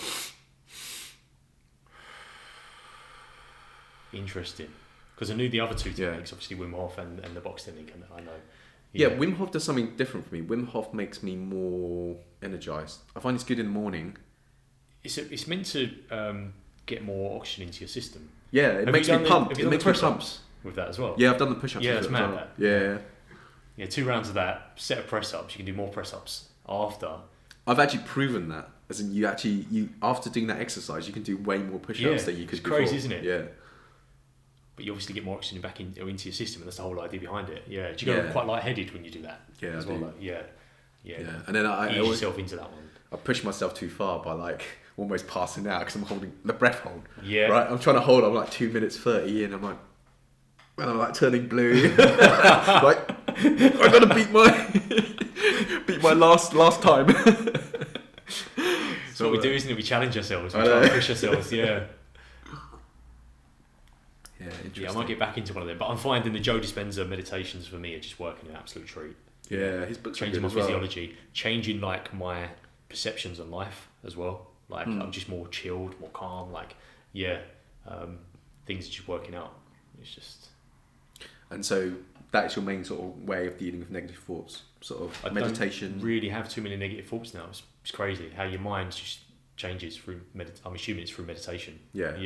Interesting. Because I knew the other two techniques, obviously Wim Hof and the box technique, and I know. Yeah, Wim Hof does something different for me. Wim Hof makes me more energized. I find it's good in the morning. It's meant to get more oxygen into your system. Yeah, it makes me pump. Have you done the push-ups with that as well? Yeah, I've done the push-ups. Yeah, it's mad. Well. Yeah. Yeah, 2 rounds of that, set of press-ups. You can do more press-ups after. I've actually proven that. As in, you after doing that exercise, you can do way more push-ups than you could before. It's crazy, isn't it? Yeah. But you obviously get more oxygen back into your system, and that's the whole idea behind it. Yeah. Do you go quite lightheaded when you do that? Yeah, as I well? do. Like, yeah. And then I ease yourself into that one. I push myself too far by almost passing out because I'm holding the breath hold. Yeah. Right. I'm trying to hold. I'm 2 minutes 30 in. I'm I'm turning blue. I gotta beat my last time. That's what we do, isn't it? We challenge ourselves. We try to push ourselves. Yeah. Yeah, I might get back into one of them, but I'm finding the Joe Dispenza meditations for me are just working an absolute treat. Yeah, his books changing my physiology, changing my perceptions on life as well. I'm just more chilled, more calm. Things are just working out. It's just. And so that's your main sort of way of dealing with negative thoughts, sort of meditation. I don't really have too many negative thoughts now. It's crazy how your mind just changes through I'm assuming it's through meditation. Yeah.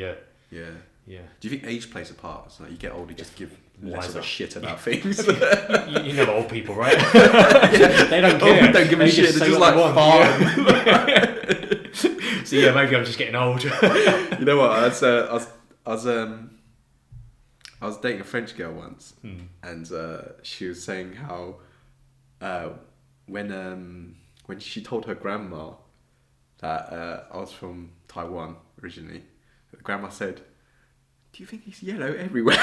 Do you think age plays a part? It's like you get older, just give less of a shit about things. you know old people, right? They don't care. They don't give a shit. They're just fine. So maybe I'm just getting old. You know what? I was dating a French girl once, and she was saying how when she told her grandma that I was from Taiwan originally, the grandma said, "Do you think he's yellow everywhere?"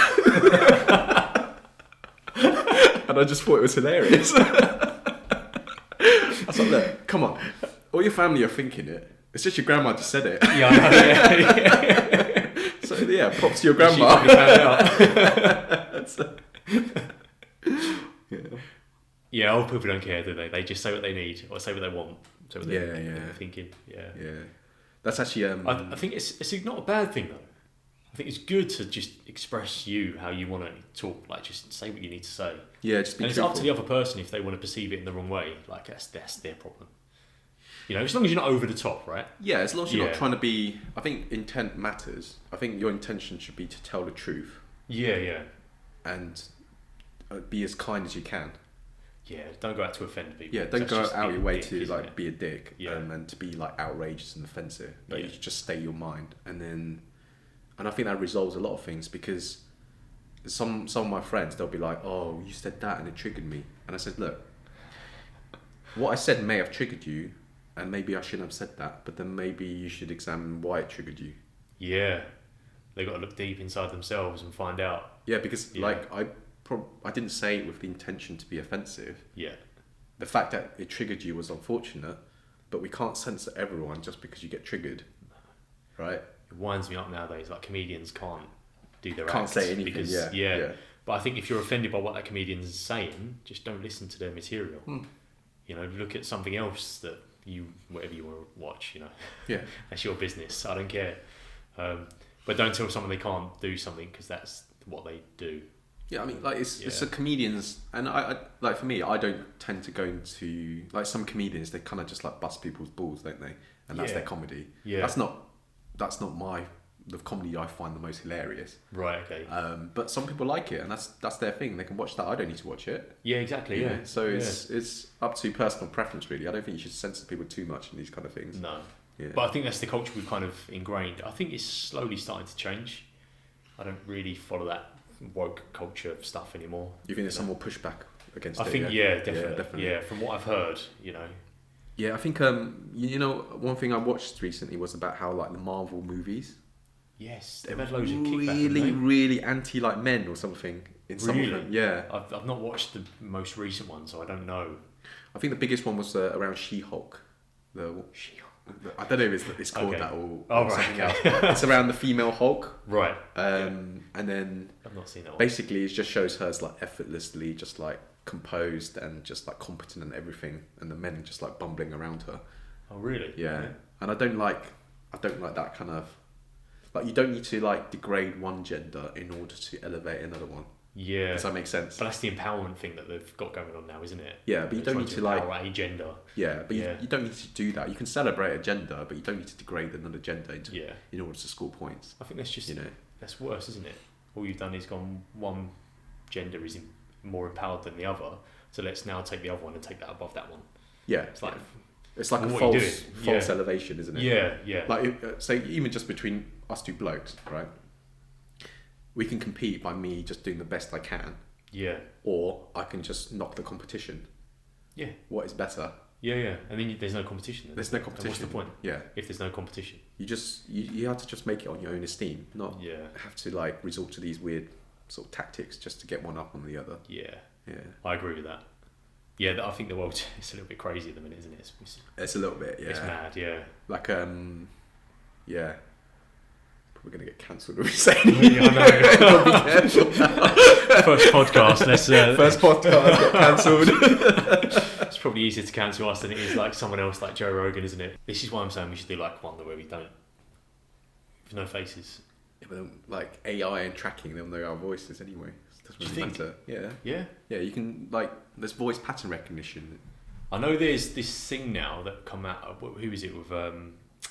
And I just thought it was hilarious. I was like, look, come on, all your family are thinking it. It's just your grandma just said it. Yeah, I know, yeah. So props to your grandma. Yeah, old people don't care, do they? They just say what they need or say what they want. Say what they're thinking. Yeah. That's actually. I think it's not a bad thing though. I think it's good to just express how you want to talk. Just say what you need to say. Yeah, just be. And truthful. It's up to the other person if they want to perceive it in the wrong way. That's their problem. As long as you're not over the top, right? Yeah, as long as you're not trying to be. I think intent matters. I think your intention should be to tell the truth. Yeah. And be as kind as you can. Yeah, don't go out to offend people. Yeah, don't go out your way to be a dick and to be outrageous and offensive. But you just state your mind, and I think that resolves a lot of things because some of my friends, they'll be like, "Oh, you said that and it triggered me," and I said, "Look, what I said may have triggered you, and maybe I shouldn't have said that, but then maybe you should examine why it triggered you." Yeah, they got to look deep inside themselves and find out. Yeah, because I didn't say it with the intention to be offensive. Yeah. The fact that it triggered you was unfortunate, but we can't censor everyone just because you get triggered, right? It winds me up nowadays. Comedians can't do their Can't act. say anything. Because, Yeah. But I think if you're offended by what that comedian's saying, just don't listen to their material. You know, look at something else that whatever you want to watch. You know, Yeah. that's your business. I don't care. But don't tell someone they can't do something because that's what they do. Yeah, I mean, like it's a comedians, and I like for me, I don't tend to go into like some comedians. They kind of just like bust people's balls, don't they? And that's their comedy. Yeah, that's not the comedy I find the most hilarious. Right. Okay. But some people like it, and that's their thing. They can watch that. I don't need to watch it. Yeah. Exactly. Yeah. So it's up to personal preference, really. I don't think you should censor people too much in these kind of things. No. Yeah. But I think that's the culture we've kind of ingrained. I think it's slowly starting to change. I don't really follow that woke culture stuff anymore. You think there's some more pushback against it? I think definitely. Yeah, from what I've heard, you know. Yeah, I think you know, one thing I watched recently was about how like the Marvel movies. Yes, they've had loads of kickback. Really anti like men or something in some of them. Yeah, I've not watched the most recent one, so I don't know. I think the biggest one was around She-Hulk. I don't know if it's called that or something else. It's around the female Hulk. Right. And then I've not seen that one. Basically, it just shows her as like effortlessly, just like composed and just like competent and everything, and the men just like bumbling around her. Oh really? Yeah. And I don't like that kind of like, you don't need to like degrade one gender in order to elevate another one. Yeah. Does that make sense? But that's the empowerment thing that they've got going on now, isn't it? Yeah, but you don't need to like a gender. Yeah, but you don't need to do that. You can celebrate a gender, but you don't need to degrade another gender in order to score points. I think that's just that's worse, isn't it? All you've done is gone one gender is more empowered than the other, so let's now take the other one and take that above that one. Yeah, it's like a false elevation, isn't it? Yeah. Like say even just between us two blokes, right? We can compete by me just doing the best I can. Yeah. Or I can just knock the competition. Yeah. What is better? Yeah. And then there's no competition. There's no competition. And what's the point? Yeah. If there's no competition. You have to just make it on your own esteem, not have to like resort to these weird sort of tactics just to get one up on the other. Yeah. I agree with that. Yeah, I think the world is a little bit crazy at the minute, isn't it? It's a little bit, yeah. It's mad, yeah. Like, yeah. We're going to get cancelled if we say anything. I know. First podcast, First podcast, get cancelled. It's probably easier to cancel us than it is like someone else like Joe Rogan, isn't it? This is why I'm saying we should do like one where we don't... With no faces. Yeah, but like AI and tracking, they'll know our voices anyway. It doesn't really matter. Yeah. Yeah? Yeah, you can, like, there's voice pattern recognition. I know there's this thing now that come out, who is it with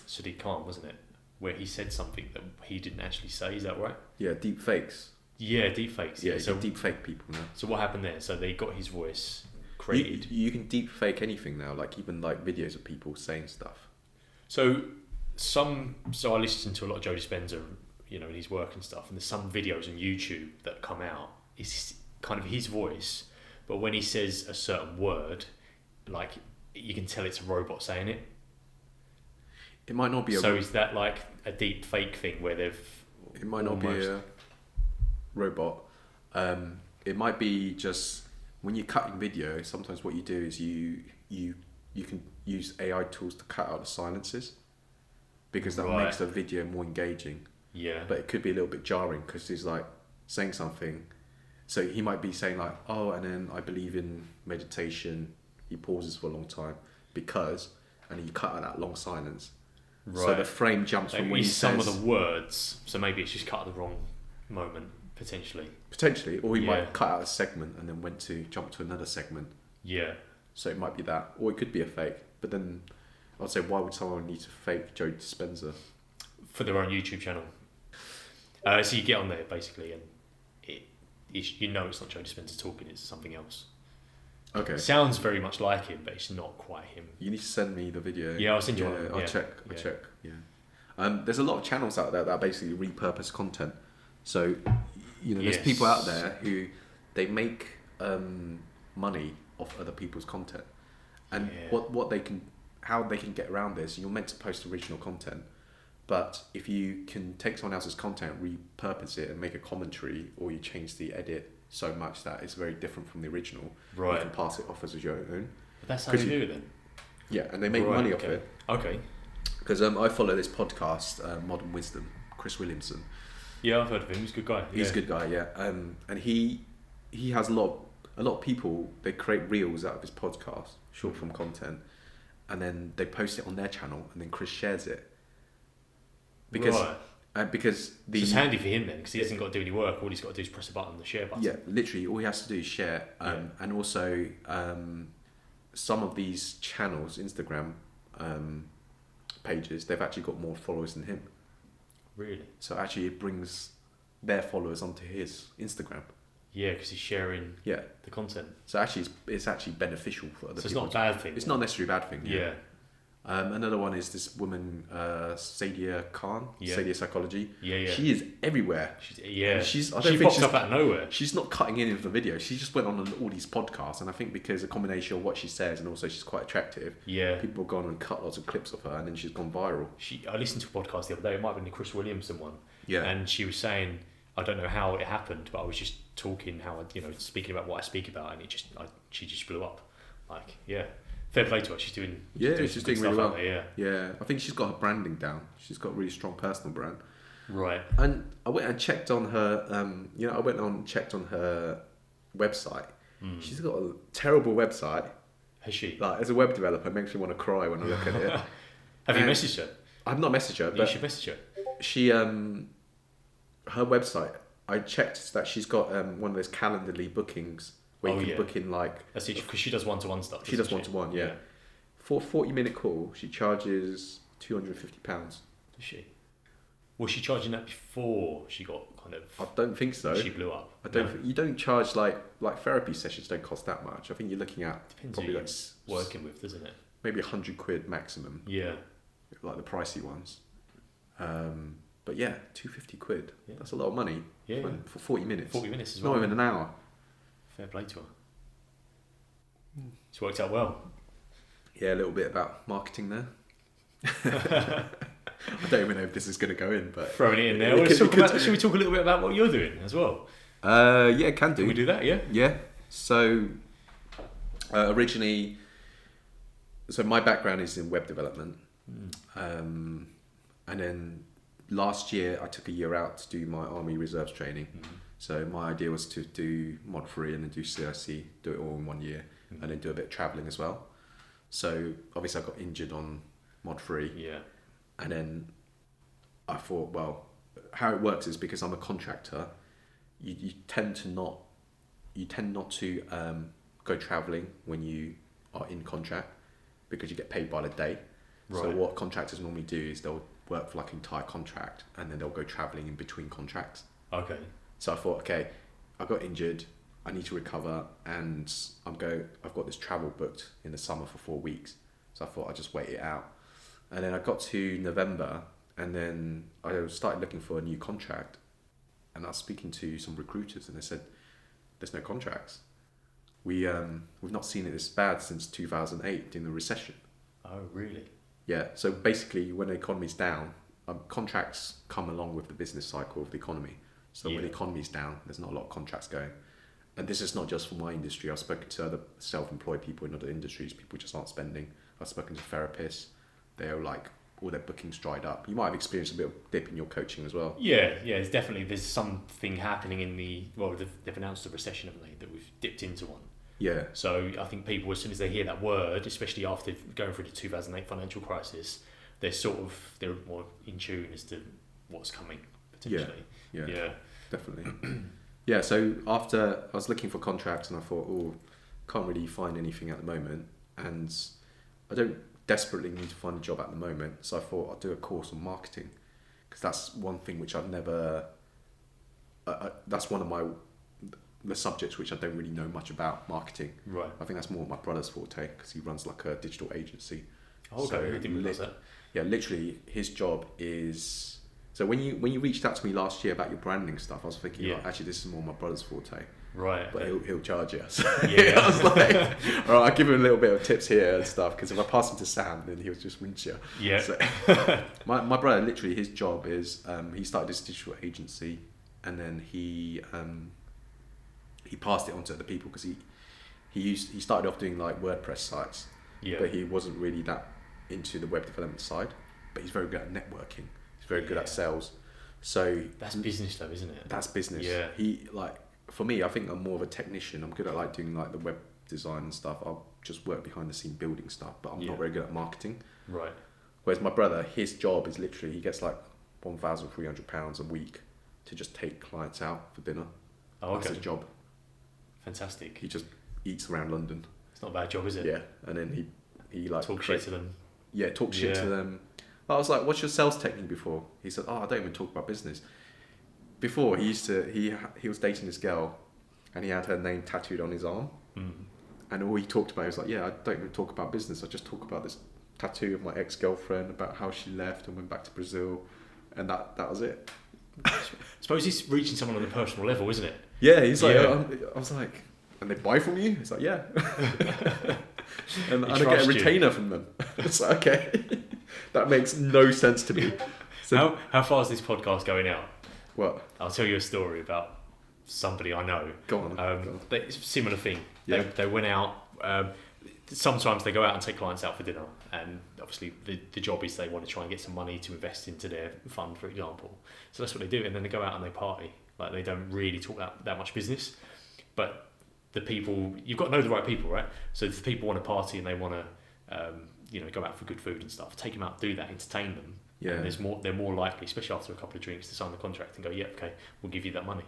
Sadiq Khan, wasn't it? Where he said something that he didn't actually say, is that right? Yeah, deep fakes. Yeah, deep fakes. Yeah, so deep fake people now. So what happened there? So they got his voice created. You can deep fake anything now, like even like videos of people saying stuff. So I listened to a lot of Joe Dispenza, you know, in his work and stuff, and there's some videos on YouTube that come out. It's kind of his voice, but when he says a certain word, like you can tell it's a robot saying it. It might not be. So is that like a deep fake thing where they've? It might not be a robot. It might be just when you're cutting video. Sometimes what you do is you can use AI tools to cut out the silences, because that makes the video more engaging. Yeah. But it could be a little bit jarring because he's like saying something. So he might be saying like, oh, and then I believe in meditation. He pauses for a long time because, and he cut out that long silence. Right. So the frame jumps from when he says... some of the words, so maybe it's just cut at the wrong moment, potentially. Potentially, or he might cut out a segment and then jump to another segment. Yeah. So it might be that, or it could be a fake. But then I'd say, why would someone need to fake Joe Dispenza? For their own YouTube channel. So you get on there, basically, and you know it's not Joe Dispenza talking, it's something else. Okay. It sounds very much like him, but it's not quite him. You need to send me the video. Yeah, I'll send you one. I'll check. Yeah. There's a lot of channels out there that basically repurpose content. So, you know, there's people out there who they make money off other people's content, and how they can get around this. You're meant to post original content, but if you can take someone else's content, repurpose it, and make a commentary, or you change the edit so much that it's very different from the original, you can pass it off as your own. But that's how they do it then? Yeah, and they make money off it. Okay. Because I follow this podcast, Modern Wisdom, Chris Williamson, Yeah, I've heard of him. He's a good guy. He's a good guy, yeah. And he has a lot of people. They create reels out of his podcast, short form content, and then they post it on their channel, and then Chris shares it. Because it's handy for him then, because he hasn't got to do any work. All he's got to do is press a button, the share button. Yeah, literally all he has to do is share. And also some of these channels, Instagram pages, they've actually got more followers than him. Really? So actually it brings their followers onto his Instagram. Yeah, because he's sharing the content. So actually it's actually beneficial for other people. So it's not a bad thing. It's not necessarily a bad thing. Yeah. Another one is this woman, Sadia Khan, Sadia Psychology. Yeah. She is everywhere. She pops up out of nowhere. She's not cutting in the video. She just went on all these podcasts, and I think because a combination of what she says and also she's quite attractive, people have gone and cut lots of clips of her, and then she's gone viral. I listened to a podcast the other day. It might have been the Chris Williamson one. Yeah. And she was saying, I don't know how it happened, but I was just talking speaking about what I speak about, and she just blew up. Fair play to her. She's doing really well. There, yeah. I think she's got her branding down. She's got a really strong personal brand. Right. And I went and checked on her. Checked on her website. She's got a terrible website. Has she? Like, as a web developer, it makes me want to cry when I look at it. Have you messaged her? I've not messaged her, but you should message her. She her website. I checked that she's got one of those Calendly bookings. Where you can book in That's it, because she does one-to-one stuff. She does one-to-one, yeah. For a 40-minute call, she charges £250. Does she? Was she charging that before she got kind of... I don't think so. She blew up. You don't charge like therapy sessions don't cost that much. I think you're looking at depends probably who you're working with, doesn't it? Maybe £100 maximum. Yeah. Like the pricey ones. But yeah, £250. Yeah. That's a lot of money. Yeah. For 40 minutes. 40 minutes as well. Not even an hour. Fair play to her. It's worked out well. Yeah, a little bit about marketing there. I don't even know if this is going to go in, but throwing it in there. Should we talk a little bit about what you're doing as well? Yeah, can do. Can we do that? Yeah. Yeah. So originally, my background is in web development, and then last year I took a year out to do my Army Reserves training. So my idea was to do Mod 3 and then do CIC, do it all in 1 year, and then do a bit of travelling as well. So obviously I got injured on Mod 3. Yeah. And then I thought, well, how it works is because I'm a contractor, you tend not to go travelling when you are in contract because you get paid by the day. Right. So what contractors normally do is they'll work for like an entire contract and then they'll go travelling in between contracts. Okay. So I thought, okay, I got injured, I need to recover, and I've got this travel booked in the summer for 4 weeks. So I thought I'd just wait it out. And then I got to November, and then I started looking for a new contract, and I was speaking to some recruiters, and they said, "There's no contracts. We've not seen it this bad since 2008 during the recession." Oh, really? Yeah. So basically, when the economy's down, contracts come along with the business cycle of the economy. So when the economy's down, there's not a lot of contracts going. And this is not just for my industry. I've spoken to other self-employed people in other industries. People just aren't spending. I've spoken to therapists. They're like, all their bookings dried up. You might have experienced a bit of dip in your coaching as well. Yeah. There's something happening in they've announced a recession, haven't they, that we've dipped into one. Yeah. So I think people, as soon as they hear that word, especially after going through the 2008 financial crisis, they're more in tune as to what's coming potentially. Yeah. Definitely. Yeah, so after I was looking for contracts and I thought, can't really find anything at the moment, and I don't desperately need to find a job at the moment, so I thought I'd do a course on marketing, because that's one thing which I've never, that's one of the subjects which I don't really know much about, marketing. Right. I think that's more my brother's forte, because he runs like a digital agency. Oh, okay, I didn't realise that. Yeah, literally his job is... So when you reached out to me last year about your branding stuff, I was thinking, actually, this is more my brother's forte. Right. But he'll charge you. Yeah. I was like, all right, I'll give him a little bit of tips here and stuff, because if I pass him to Sam, then he'll just rinse you. Yeah. So, my brother, literally, his job is he started this digital agency, and then he passed it on to other people, because he started off doing like WordPress sites, but he wasn't really that into the web development side. But he's very good at networking. He's very good at sales. So that's business though, isn't it? that's business. Yeah. He like for me, I think I'm more of a technician. I'm good at like doing like the web design and stuff. I'll just work behind the scene building stuff, but I'm not very good at marketing. Right. Whereas my brother, his job is literally he gets like £1,300 a week to just take clients out for dinner. Oh, That's okay. his job. Fantastic. He just eats around London. It's not a bad job, is it? Yeah, and then he like talk shit to them. Yeah, talk shit to them. I was like, "What's your sales technique before?" He said, "Oh, I don't even talk about business." Before he was dating this girl, and he had her name tattooed on his arm, and all he talked about was like, "Yeah, I don't even talk about business. I just talk about this tattoo of my ex-girlfriend, about how she left and went back to Brazil, and that was it." I suppose he's reaching someone on a personal level, isn't it? Yeah, he's like, I was like, "And they buy from you?" He's like, "Yeah." And I get a retainer from them. It's like, okay, that makes no sense to me. So how far is this podcast going out? What? I'll tell you a story about somebody I know. Go on. Similar thing. Yeah. They went out. Sometimes they go out and take clients out for dinner, and obviously the job is they want to try and get some money to invest into their fund, for example. So that's what they do, and then they go out and they party. Like they don't really talk that much business, but the people, you've got to know the right people, right? So if people want to party and they want to, go out for good food and stuff, take them out, do that, entertain them. Yeah. And they're more likely, especially after a couple of drinks, to sign the contract and go, yeah, okay, we'll give you that money.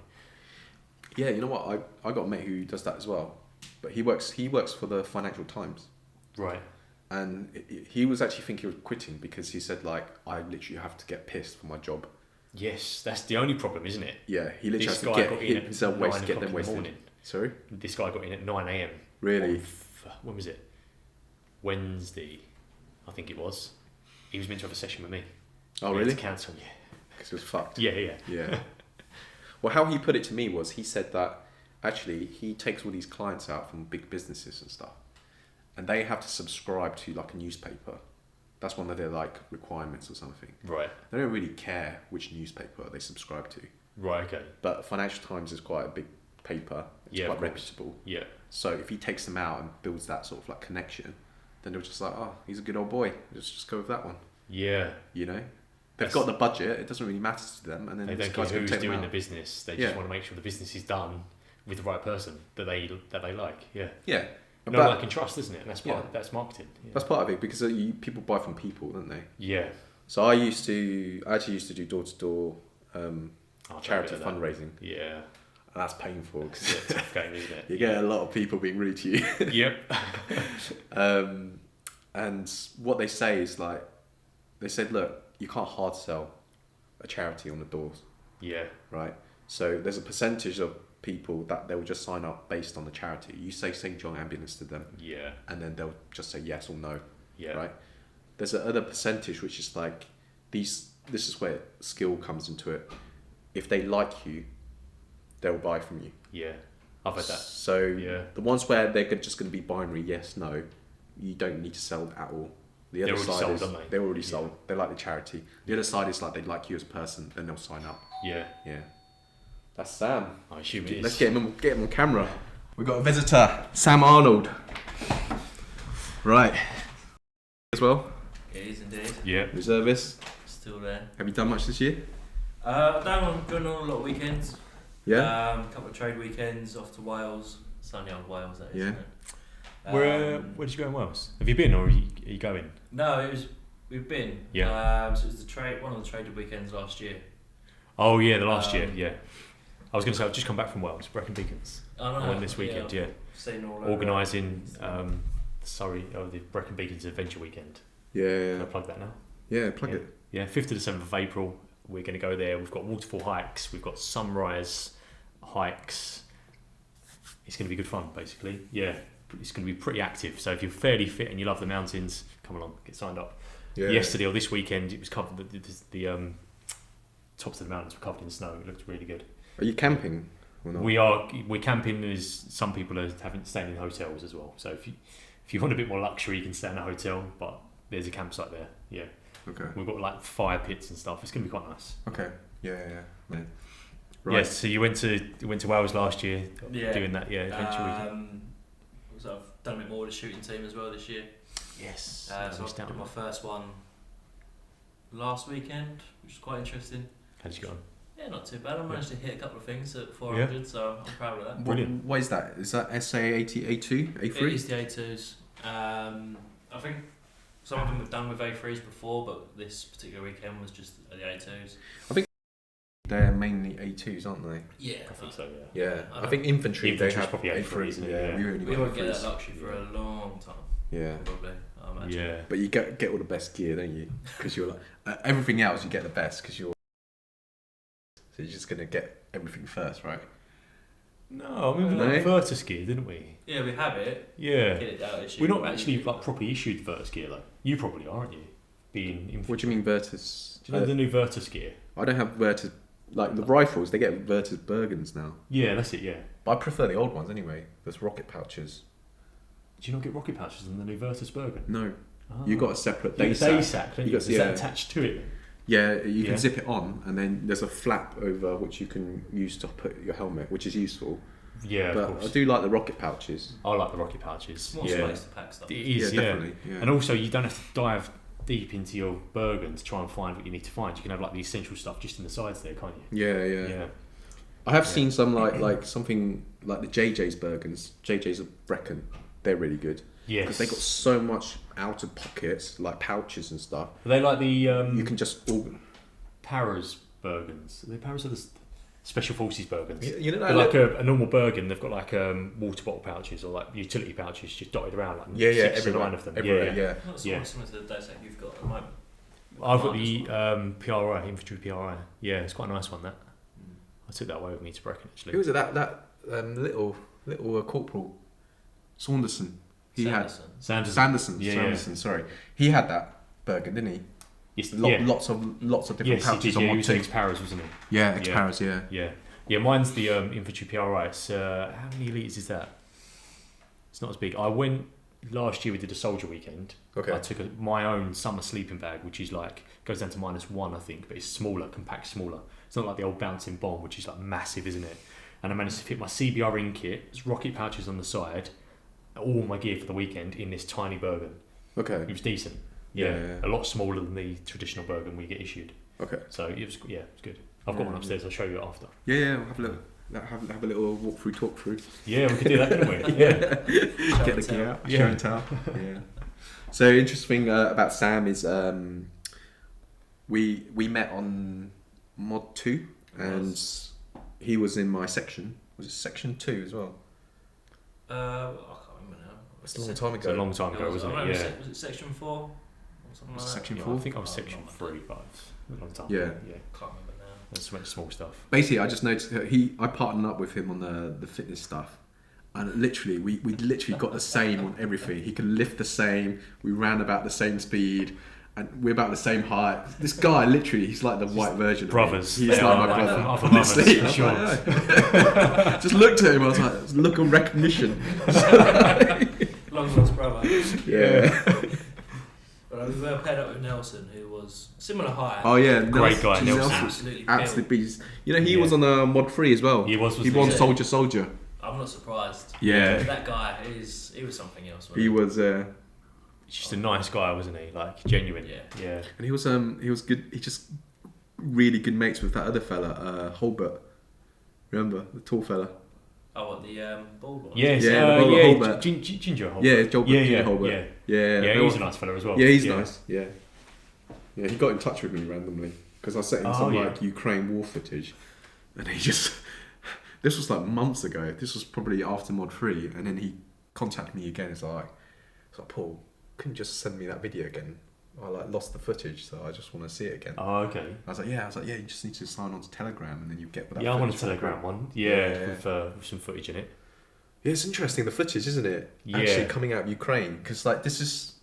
Yeah, you know what? I got a mate who does that as well, but he works for the Financial Times. Right. And he was actually thinking of quitting because he said like, I literally have to get pissed for my job. Yes, that's the only problem, isn't it? Yeah, he literally has to get himself wasted, get them wasted. Sorry? This guy got in at 9 a.m. Really? When was it? Wednesday, I think it was. He was meant to have a session with me. Oh, really? To cancel, yeah. Because he was fucked. Yeah. Well, how he put it to me was he said that actually he takes all these clients out from big businesses and stuff, and they have to subscribe to like a newspaper. That's one of their like requirements or something. Right. They don't really care which newspaper they subscribe to. Right. Okay. But Financial Times is quite a big paper. It's quite reputable. Yeah. So if he takes them out and builds that sort of like connection, then they're just like, oh, he's a good old boy. Just go with that one. Yeah. You know, they've got the budget. It doesn't really matter to them. And then they don't care who's doing the business. They just want to make sure the business is done with the right person that they like. Yeah. Yeah. No, like and trust, isn't it? And that's marketing. Yeah. That's part of it because people buy from people, don't they? Yeah. So I actually used to do door-to-door charity fundraising. Yeah. And that's painful. It's a tough game, isn't it? You get a lot of people being rude to you. Yep. And what they say is like, they said, look, you can't hard sell a charity on the doors. Yeah. Right? So there's a percentage of people that they'll just sign up based on the charity. You say St. John Ambulance to them. Yeah. And then they'll just say yes or no. Yeah. Right? There's another percentage which is like, this is where skill comes into it. If they like you, they'll buy from you. Yeah. I've heard that. So the ones where they're just going to be binary, yes, no, you don't need to sell at all. The other side sold, is aren't they? They're already sold. They like the charity. The other side is like they like you as a person, then they'll sign up. Yeah. Yeah. That's Sam. I assume it is. Let's get him on camera. We've got a visitor, Sam Arnold. Right. As well. It is indeed. Yeah. Reservist. Still there. Have you done much this year? I've done a lot of weekends. Yeah. A couple of trade weekends off to Wales. Sunny old Wales, that is. Yeah. Isn't it? Where did you go in Wales? Have you been or are you going? No, we've been. Yeah. So it was one of the traded weekends last year. Oh yeah, the last year. Yeah. I was going to say I've just come back from Wales, Brecon Beacons. Oh no. I went this weekend. Yeah. Seen all organising the Brecon Beacons Adventure Weekend. Yeah. Can I plug that now? Yeah, plug it. Yeah, 5th to the 7th of April. We're going to go there. We've got waterfall hikes. We've got sunrise hikes. It's going to be good fun, basically. Yeah, it's going to be pretty active. So if you're fairly fit and you love the mountains, come along, get signed up. Yeah. Yesterday or this weekend, it was covered. The tops of the mountains were covered in snow. It looked really good. Are you camping or not? We're camping. As some people are staying in hotels as well. So if you want a bit more luxury, you can stay in a hotel. But there's a campsite there. Yeah. Okay. We've got like fire pits and stuff. It's going to be quite nice. Okay. Yeah. Man. Right. Yes. So you went to Wales last year. Doing that. Yeah. Adventure weekend. So I've done a bit more with the shooting team as well this year. Yes. So I did my first one last weekend, which was quite interesting. How did you get on? Yeah, not too bad. I managed to hit a couple of things at 400, so I'm proud of that. Brilliant. What is that? Is that SA80, A2, A3? It is the A2s. I think some of them have done with A3s before, but this particular weekend was just the A2s. They're mainly A2s, aren't they? Yeah, I think so. Yeah. Yeah. I think infantry Infantry's they have probably A3s, isn't it? Yeah. we only we got won't get A3s. that luxury for a long time. Yeah. Probably, I imagine. Yeah. But you get all the best gear, don't you? Because you're like everything else, you get the best because you're. So you're just gonna get everything first, right? No, I mean we No? got Virtus gear, didn't we? Yeah, we have it. Yeah. Get it out issue. We're not actually like properly issued Virtus gear though. You probably are, aren't you? Being infantry. What do you mean Virtus? Do you know the new Virtus gear? I don't have Virtus. Like the rifles, they get Virtus Bergens now. Yeah, that's it. Yeah. But I prefer the old ones anyway. Those rocket pouches. Do you not get rocket pouches in the new Virtus Bergen? No, Oh. you got a separate You day get a day sack. sack, don't You you? got- Is yeah. that attached to it? Yeah, you Yeah. can zip it on, and then there's a flap over which you can use to put your helmet, which is useful. Yeah, But of I course. do like the rocket pouches. I like the rocket pouches. It's more Yeah, space to pack stuff. it is. Yeah, Definitely. Yeah. And also you don't have to dive deep into your Bergen to try and find what you need to find. You can have like the essential stuff just in the sides there, can't you? Yeah. I have seen some like something like the JJ's Bergens. JJ's of Brecon. They're really good Yes. because they got so much outer pockets, like pouches and stuff. Are they like the You can just Paras Bergens? Are they Paras or the Special Forces Bergens? you know They're like a normal Bergen. They've got like water bottle pouches or like utility pouches just dotted around, like six to nine of them. everywhere, yeah. Not Yeah. similar to the day sack you've got at the moment. I've got the PRI, infantry PRI. Yeah, it's quite a nice one. That I took that away with me to Brecon actually. Who was it? That little corporal Saunderson. Sanderson. Yeah. Sorry, he had that Bergen, didn't he? Yes, Lots of different yes, pouches he did, on yeah, he one was thing. ex-Paras, wasn't he? Yeah, ex-Paras, yeah. Yeah. Mine's the infantry PRI. It's how many litres is that? It's not as big. I went last year. We did a soldier weekend. Okay. I took my own summer sleeping bag, which is like goes down to -1, I think, but it's smaller, compact, smaller. It's not like the old bouncing bomb, which is like massive, isn't it? And I managed to fit my CBR in kit, it's rocket pouches on the side, all my gear for the weekend in this tiny Bergen. It Okay. was decent. Yeah. A lot smaller than the traditional Bergen we get issued. Okay. So it was good. I've got one upstairs. I'll show you it after. Yeah. We'll have a little walk through. Yeah, we could do that, couldn't we? Yeah. Get the gear out. Yeah. Show and tell. Yeah. So interesting about Sam is we met on Mod 2 and he was in my section. Was it Section 2 as well? I can't remember now. It's a long time It's a ago. long time ago, wasn't it? Yeah. Was it Section 4? Or something like that? Section Yeah, 4? I think I was Oh, section not 3, but it's a long time. Yeah. Yeah. Can't remember now. That's so much small stuff. Basically, I just noticed that I partnered up with him on the fitness stuff. And literally, we literally got the same on everything. He can lift the same. We ran about the same speed. And we're about the same height. This guy, literally, he's like the white version Brothers. of me. He's They like are my brother. from other Honestly. mothers, for I was like, just looked at him, I was like, look of recognition. Long lost brother. Yeah. But we were paired up with Nelson, who was similar height. Oh, yeah. Great guy, Nelson. Nelson. Absolutely Absolute built. beast. You know, he Yeah. was on Mod 3 as well. He was, He wasn't won he? Soldier. I'm not surprised. Yeah. That guy he was something else. Wasn't He was, He's just a nice guy, wasn't he? Like, genuine. Yeah. and he was good. He just really good mates with that other fella, Holbert. Remember the tall fella? Oh, what, the bald one? Yes, Yeah, yeah, Holbert. Ginger Holbert. Yeah, Ginger yeah, Holbert. Yeah, Yeah, he's a nice fella as well. Yeah, he's nice. Yeah, he got in touch with me randomly because I sent him some yeah. like Ukraine war footage, and he just. This was like months ago. This was probably after Mod 3, and then he contacted me again. It's like, Paul, couldn't you just send me that video again? I like lost the footage, so I just want to see it again. Oh, okay. I was like, yeah, you just need to sign on to Telegram, and then you get that. Yeah, I'm on a footage. Telegram one. Yeah. Yeah, with some footage in it. Yeah, it's interesting the footage, isn't it? Yeah. Actually coming out of Ukraine, because like this is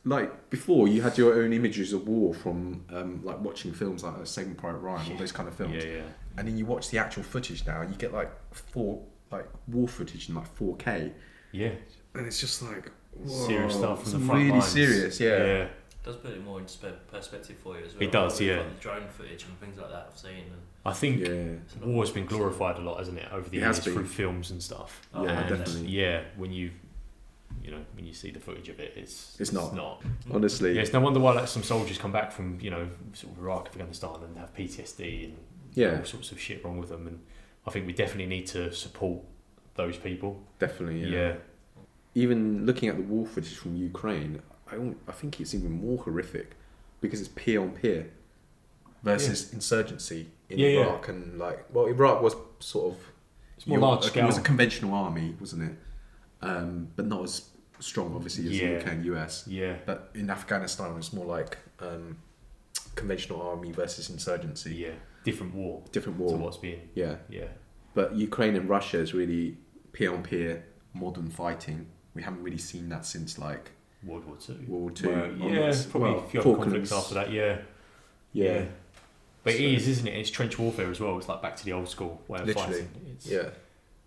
like before you had your own images of war from like watching films like Saving Private Ryan, all those kind of films, Yeah. and then you watch the actual footage now, and you get like war footage in like 4K, Yeah. and it's just like whoa, Serious stuff from it's the front really lines. serious, yeah. It does put it more into perspective for you as well. It does, Like, yeah. the drone footage and things like that I've seen. And I think Yeah. war's been glorified a lot, hasn't it, over the It has years been. through films and stuff. Oh, Yeah, And definitely. yeah, when you you know, when you see the footage of it, It's not. Yeah, Honestly. it's no wonder why like some soldiers come back from, you know, sort of Iraq, Afghanistan, and have PTSD and all sorts of shit wrong with them. And I think we definitely need to support those people. Definitely, Yeah. Even looking at the war footage from Ukraine, I think it's even more horrific because it's peer on peer versus insurgency in Iraq. And Iraq was sort of... It's more large scale. It was a conventional army, wasn't it? But not as strong, obviously, as the UK and US. Yeah. But in Afghanistan, it was more like conventional army versus insurgency. Yeah. Different war. To what's being... Yeah. Yeah. But Ukraine and Russia is really peer on peer, modern fighting. We haven't really seen that since like World War Two. Well, probably a few other conflicts after that. Yeah. But it is, isn't it? It's trench warfare as well. It's like back to the old school way of fighting.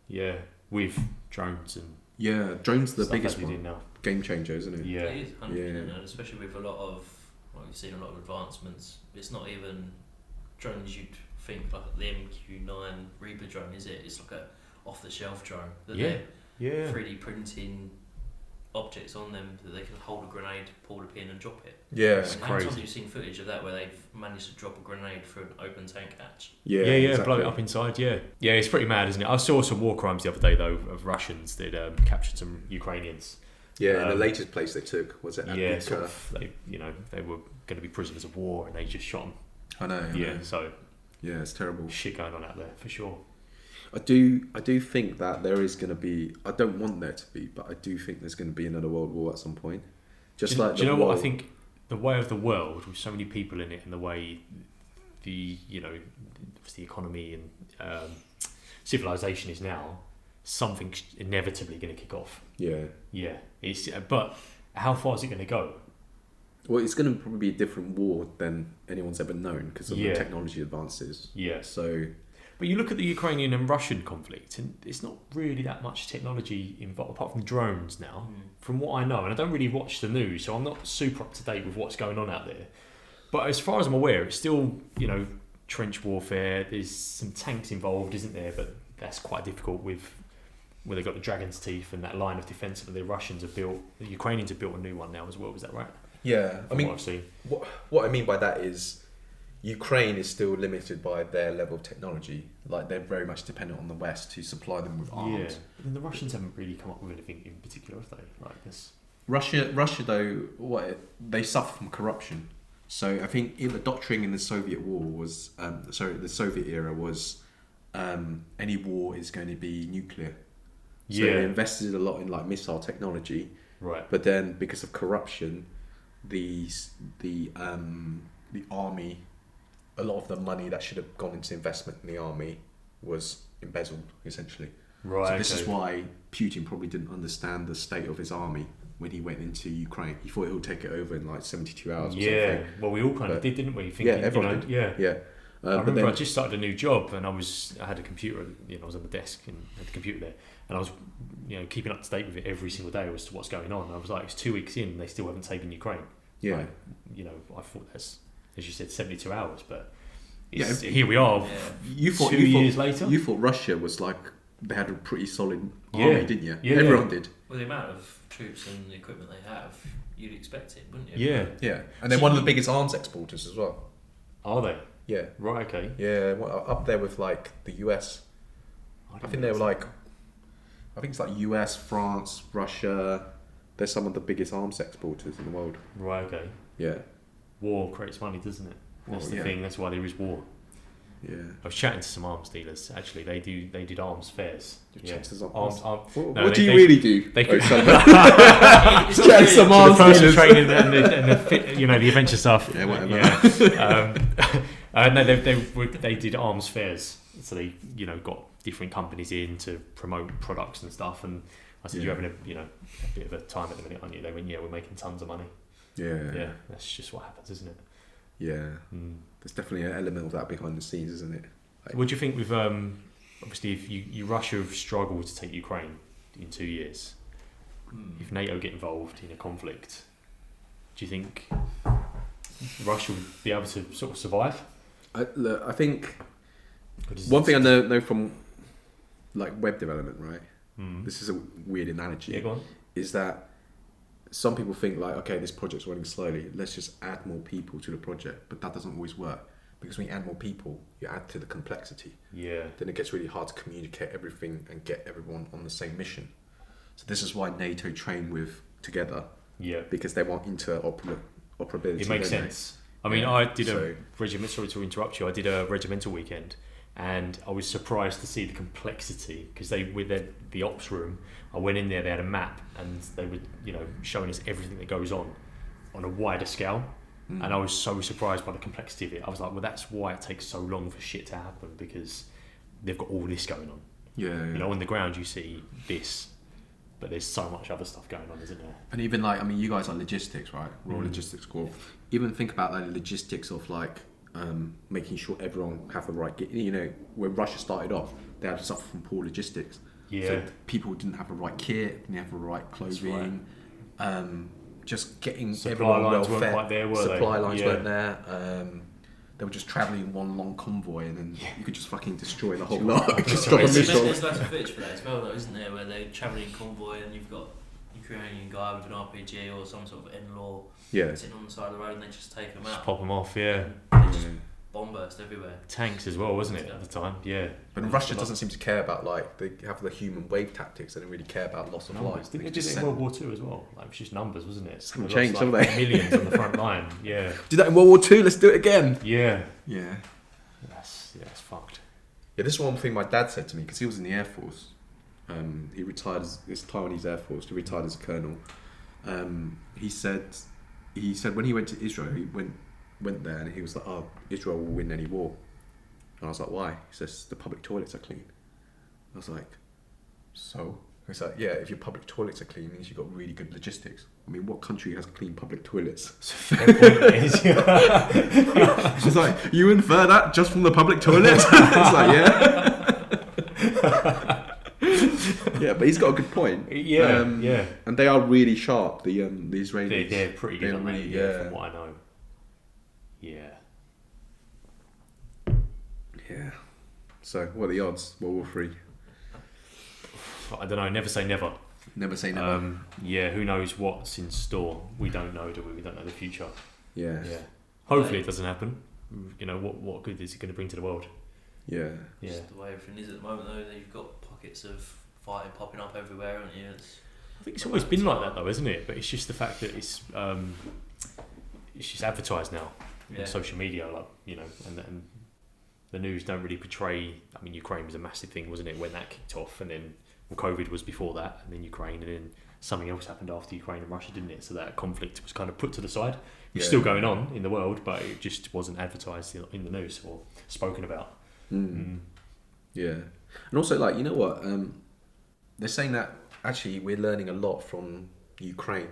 Yeah. With drones and drones are the biggest we do now. Game changer, isn't it? Yeah. It is 100%, and especially with a lot of, like we've seen a lot of advancements. It's not even drones you'd think like the MQ-9 Reaper drone, is it? It's like a off-the-shelf drone that they're 3D printing objects on them that they can hold a grenade, pull the pin and drop it. Yeah, it's and crazy. How many times have you seen footage of that where they've managed to drop a grenade through an open tank hatch? Exactly. Blow it up inside. Yeah, it's pretty mad, isn't it? I saw some war crimes the other day though of Russians that captured some Ukrainians. Yeah, and the latest place they took was it? Yeah, sort of. They were going to be prisoners of war and they just shot them. I know. So it's terrible. Shit going on out there for sure. I do think that there is going to be. I don't want there to be, but I do think there's going to be another world war at some point. Do you know what I think? The way of the world, with so many people in it, and the way the economy and civilization is now, something's inevitably going to kick off. Yeah. But how far is it going to go? Well, it's going to probably be a different war than anyone's ever known because of the technology advances. Yeah. So. But you look at the Ukrainian and Russian conflict, and it's not really that much technology involved, apart from drones now, from what I know. And I don't really watch the news, so I'm not super up to date with what's going on out there. But as far as I'm aware, it's still, trench warfare. There's some tanks involved, isn't there? But that's quite difficult where they've got the dragon's teeth and that line of defence that the Russians have built. The Ukrainians have built a new one now as well, is that right? Yeah, I mean, what I've seen. What I mean by that is Ukraine is still limited by their level of technology. Like, they're very much dependent on the West to supply them with arms. Yeah, but then the Russians haven't really come up with anything in particular, have they? Like this. Russia though, they suffer from corruption. So I think the doctrine in the Soviet war was, the Soviet era was, any war is going to be nuclear. So they invested a lot in like missile technology. Right. But then because of corruption, the army, a lot of the money that should have gone into investment in the army was embezzled, essentially. Right. So this is why Putin probably didn't understand the state of his army when he went into Ukraine. He thought he would take it over in like 72 hours or something. Yeah, well, we all kind of did, didn't we? Thinking, everyone did. Yeah. I remember I just started a new job and I had a computer, I was on the desk and had the computer there and I was, keeping up to date with it every single day as to what's going on. And I was like, it's 2 weeks in and they still haven't taken Ukraine. Yeah. Like, I thought that's, as you said, 72 hours, but here we are. You thought 2 years later. You thought Russia was like, they had a pretty solid army, didn't you? Yeah, everyone did. Well, the amount of troops and the equipment they have, you'd expect it, wouldn't you? Yeah. And they're one of the biggest arms exporters as well. Are they? Yeah. Right, okay. Yeah, up there with like the US. I think they were like, I think it's like US, France, Russia. They're some of the biggest arms exporters in the world. Right, okay. Yeah. War creates money, doesn't it? That's the thing. That's why there is war. Yeah. I was chatting to some arms dealers. Actually, they did arms fairs. What do you really do? They could chat some arms the personal dealers. training and the fit, the adventure stuff. Yeah, whatever. Yeah. No, they did arms fairs. So they got different companies in to promote products and stuff. And I said, you're having a bit of a time at the minute, aren't you? They went, we're making tons of money. Yeah. That's just what happens, isn't it? Yeah. There's definitely an element of that behind the scenes, isn't it? What do you think with obviously if you Russia have struggled to take Ukraine in 2 years, if NATO get involved in a conflict, do you think Russia would be able to sort of survive? I think one thing I know from like web development, right? This is a weird analogy. Yeah, go on. is that some people think like, okay, this project's running slowly, let's just add more people to the project, but that doesn't always work, because when you add more people, you add to the complexity. Yeah. Then it gets really hard to communicate everything and get everyone on the same mission. So this is why NATO train together. Yeah. Because they want interoperability. It makes sense. I mean, Yeah. I did a regiment. Sorry to interrupt you. I did a regimental weekend, and I was surprised to see the complexity, because they with the ops room. I went in there. They had a map, and they were showing us everything that goes on a wider scale. And I was so surprised by the complexity of it. I was like, well, that's why it takes so long for shit to happen, because they've got all this going on. Yeah. On the ground you see this, but there's so much other stuff going on, isn't there? And even like, I mean, you guys are logistics, right? We're all logistics squad. Even think about like the logistics of like making sure everyone have the right kit. When Russia started off, they had to suffer from poor logistics. Yeah. So people didn't have the right kit, didn't have the right clothing. Right. Just getting Supply everyone lines well weren't fed. quite there, were Supply they? lines Yeah. weren't there. They were just travelling in one long convoy, and then you could just fucking destroy the whole lot. Just drop a missile. There's lots of footage for that as well, though, isn't there? Where they're travelling in convoy and you've got a Ukrainian guy with an RPG or some sort of in-law sitting on the side of the road, and they just take them Just out. pop them off, yeah. And they just bomb burst everywhere. Tanks as well, wasn't it, at the time? Yeah. But Russia doesn't seem to care about, like, they have the human wave tactics. They don't really care about loss of lives. Didn't they do it in World War II as well? Like, it was just numbers, wasn't it? Haven't Lots, changed, have they? Millions on the front line. Yeah. Did that in World War II, let's do it again. Yeah. Yeah. That's fucked. Yeah, this is one thing my dad said to me, because he was in the Air Force. He retired it's Taiwanese Air Force, he retired as a colonel. He said when he went to Israel, he went there and he was like, oh, Israel will win any war. And I was like, why? He says, the public toilets are clean. I was like, so? He's like, yeah, if your public toilets are clean, it means you've got really good logistics. I mean, what country has clean public toilets? It's a fair point, it is. She's like, you infer that just from the public toilets? It's like, yeah. Yeah, but he's got a good point. Yeah, yeah. And they are really sharp, the Israelis. They're pretty good, aren't they? really, Yeah, from what I know. Yeah. Yeah. So, what are the odds? World War III? I don't know, never say never. Never say never. Yeah, who knows what's in store? We don't know, do we? We don't know the future. Yeah. Yeah. Hopefully it doesn't happen. What good is it going to bring to the world? Yeah. Yeah. Just the way everything is at the moment, though, that you've got pockets of fighting popping up everywhere, haven't you? I think it's always been like that, though, isn't it? But it's just the fact that it's just advertised now on social media, and the news don't really portray. I mean, Ukraine was a massive thing, wasn't it, when that kicked off, and then COVID was before that, and then Ukraine, and then something else happened after Ukraine and Russia, didn't it? So that conflict was kind of put to the side. It's still going on in the world, but it just wasn't advertised in the news or spoken about. Yeah. And also, like, you know what? They're saying that actually we're learning a lot from Ukraine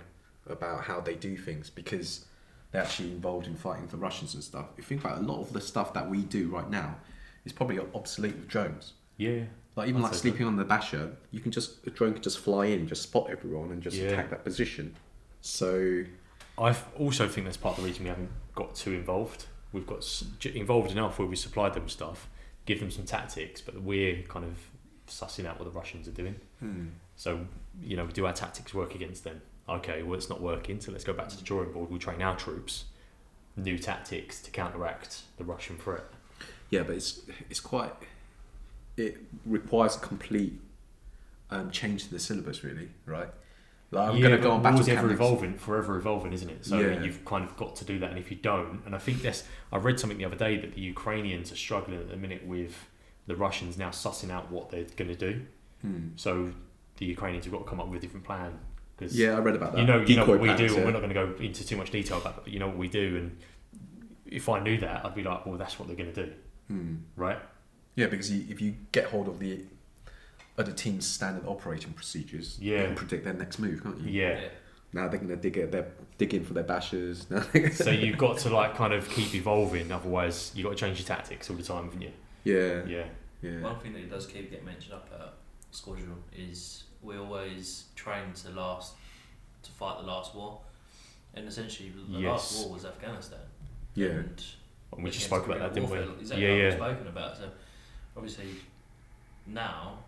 about how they do things, because they're actually involved in fighting the Russians and stuff. If you think about it, a lot of the stuff that we do right now is probably obsolete with drones. Yeah. Like even like sleeping on the Basha, a drone could just fly in, just spot everyone and just attack that position. So I also think that's part of the reason we haven't got too involved. We've got involved enough where we supplied them stuff, give them some tactics, but we're kind of sussing out what the Russians are doing. So, we do our tactics work against them? Okay, well, it's not working, so let's go back to the drawing board. We'll train our troops, new tactics to counteract the Russian threat. Yeah, but it requires a complete change to the syllabus, really, right? Like, I'm going to go on battle campaigns. Forever evolving, isn't it? So you've kind of got to do that, and if you don't, and I think I read something the other day that the Ukrainians are struggling at the minute with the Russians now sussing out what they're going to do. So the Ukrainians have got to come up with a different plan. Yeah, I read about that. You know what we do, and we're not going to go into too much detail about it, but you know what we do, and if I knew that, I'd be like, well, that's what they're going to do, right? Yeah, because if you get hold of the other team's standard operating procedures, you can predict their next move, can't you? Yeah. Now they're going to dig in for their bashers. So you've got to kind of keep evolving, otherwise you've got to change your tactics all the time, haven't you? Yeah. One thing that does keep getting mentioned up at Squadron is we always train to fight the last war, and essentially the last war was Afghanistan. Yeah. And we just spoke about that, didn't we? Exactly what we've spoken about. So obviously now,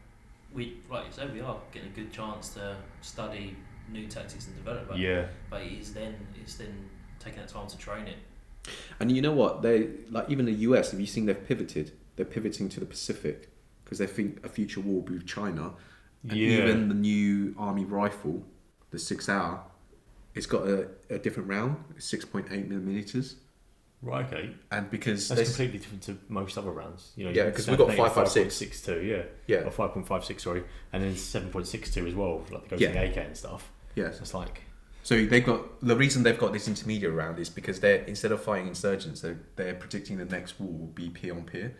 like you said, we are getting a good chance to study new tactics and development. Yeah. But it's then taking that time to train it. And you know what? They like even the US. Have you seen they've pivoted? They're pivoting to the Pacific because they think a future war will be with China. And even the new army rifle, the 6-hour, it's got a different round. It's 6.8 millimeters. Right. Okay. And because that's completely different to most other rounds. You know. Yeah, because we've got 5.56. 5.62. Yeah. Or 5.56. Sorry, and then 7.62 as well. Like they go to the AK and stuff. Yes. So it's like. So they've got the reason they've got this intermediate round is because they're instead of fighting insurgents, they're predicting the next war will be peer on peer,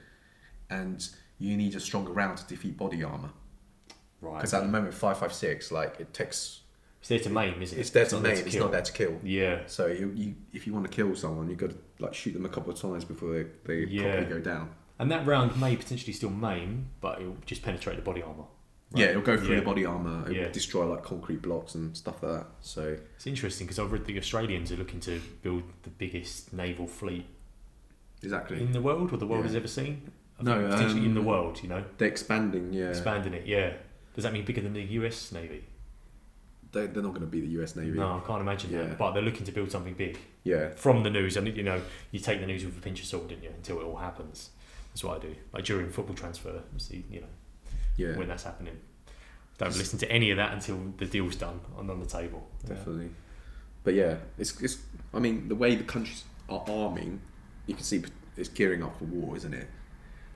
and you need a stronger round to defeat body armor. Right. Because at the moment 5.56, like it takes. It's there to maim, isn't it? It's there to maim. It's not there to kill. Yeah. So you if you want to kill someone, you've got to like shoot them a couple of times before they properly go down. And that round may potentially still maim, but it'll just penetrate the body armor. Right? Yeah, it'll go through the body armor, it'll destroy like concrete blocks and stuff like that. So it's interesting because I've read the Australians are looking to build the biggest naval fleet in the world, or the world has ever seen. Potentially in the world, you know. They're expanding, Expanding it, yeah. Does that mean bigger than the US Navy? They're not going to be the US Navy. No, I can't imagine that. But they're looking to build something big. Yeah. From the news, and you know, you take the news with a pinch of salt, didn't you, until it all happens. That's what I do. Like during football transfer, see, you know, when that's happening. Don't listen to any of that until the deal's done and on the table. Definitely. But yeah, it's. I mean, the way the countries are arming, you can see it's gearing up for war, isn't it?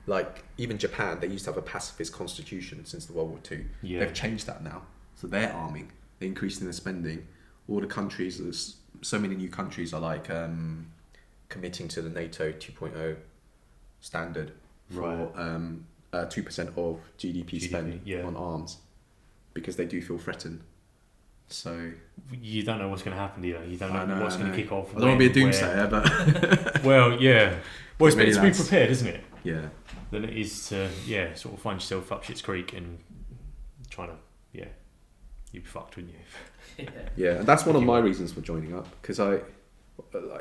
Like even Japan, they used to have a pacifist constitution since the World War II. Yeah. They've changed that now, so they're arming. They're increasing their spending. All the countries, there's so many new countries are like committing to the NATO 2.0 standard for 2% of GDP spend on arms because they do feel threatened. So you don't know what's going to happen, do you? You don't know what's going to kick off. I don't want to be a doomsayer, but well, yeah. Well, it's better to be prepared, isn't it? Yeah. Than it is to sort of find yourself up shit's creek and trying to you'd be fucked, wouldn't you? Yeah, and that's one of my reasons for joining up because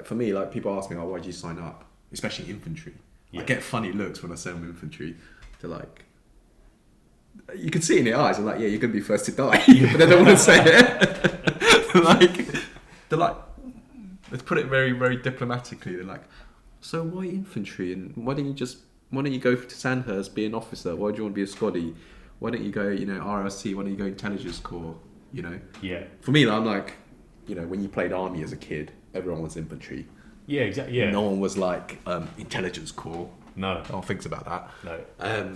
for me, like people ask me, why did you sign up? Especially infantry. I get funny looks when I say I'm infantry. They're like, you can see in their eyes. I'm like, yeah, you're gonna be first to die, but they don't want to say it. they're like, let's put it very, very diplomatically. They're like, so why infantry? And why don't you go to Sandhurst, be an officer? Why do you want to be a Scotty? Why don't you go, RLC? Why don't you go intelligence corps? Yeah. For me, I'm like, when you played army as a kid, everyone was infantry. Yeah, exactly. Yeah. No one was like intelligence corps. No. No one thinks about that. No.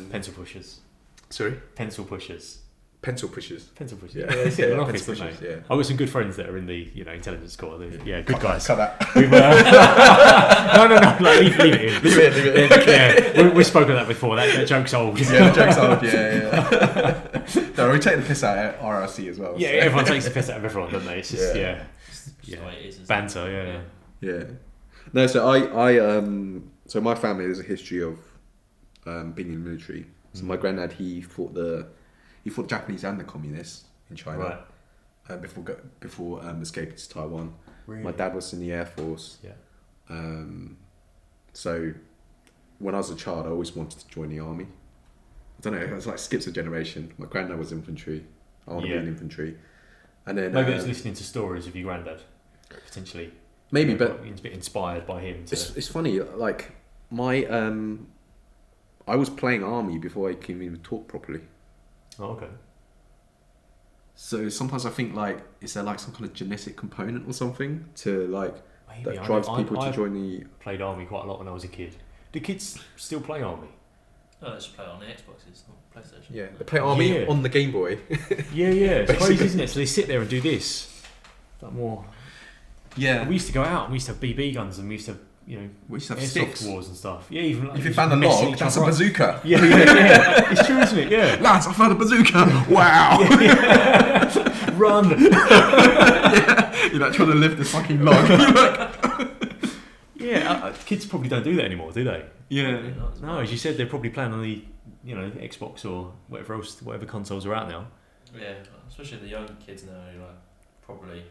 Pencil pushers. Sorry? Pencil pushers. Pencil pushers. Pencil pushers. Yeah, they sit in an office, don't they? Yeah. I've got some good friends that are in the intelligence corps. Good guys. Cut that. No. Like, leave it in. Leave it in. Yeah, we've spoken of that before. That joke's old. Yeah, the joke's old. Yeah. No, we take the piss out of RRC as well. Yeah, so. Everyone takes the piss out of everyone, don't they? It's just banter. Yeah. No, so so my family there's a history of being in the military. So my granddad he fought the Japanese and the communists in China, before escaping to Taiwan. Really? My dad was in the Air Force. Yeah. So when I was a child, I always wanted to join the army. I don't know. It was like skips a generation. My granddad was infantry. I want to be in infantry. And then maybe it's listening to stories of your granddad, potentially. Maybe, but a bit inspired by him. It's funny. Like my I was playing army before I can even talk properly. Oh, okay. So sometimes I think like, is there like some kind of genetic component or something to like maybe. That drives people to join the? Played army quite a lot when I was a kid. Do kids still play army? No, they just play on the Xboxes, not PlayStation. Yeah, they play army on the Game Boy. Yeah, it's crazy, isn't it? So they sit there and do this. Like more. Yeah. We used to go out and we used to have BB guns and we used to have, we used to have Essex sticks. wars and stuff. Yeah, even like, if you found a log, that's a bazooka. Yeah. It's true, isn't it? Yeah. Lads, I found a bazooka. Wow. Yeah. Run. You're like trying to lift this fucking log. Kids probably don't do that anymore, do they? Yeah. No, as you said, they're probably playing on the, Xbox or whatever consoles are out now. Yeah, especially the young kids now. Probably.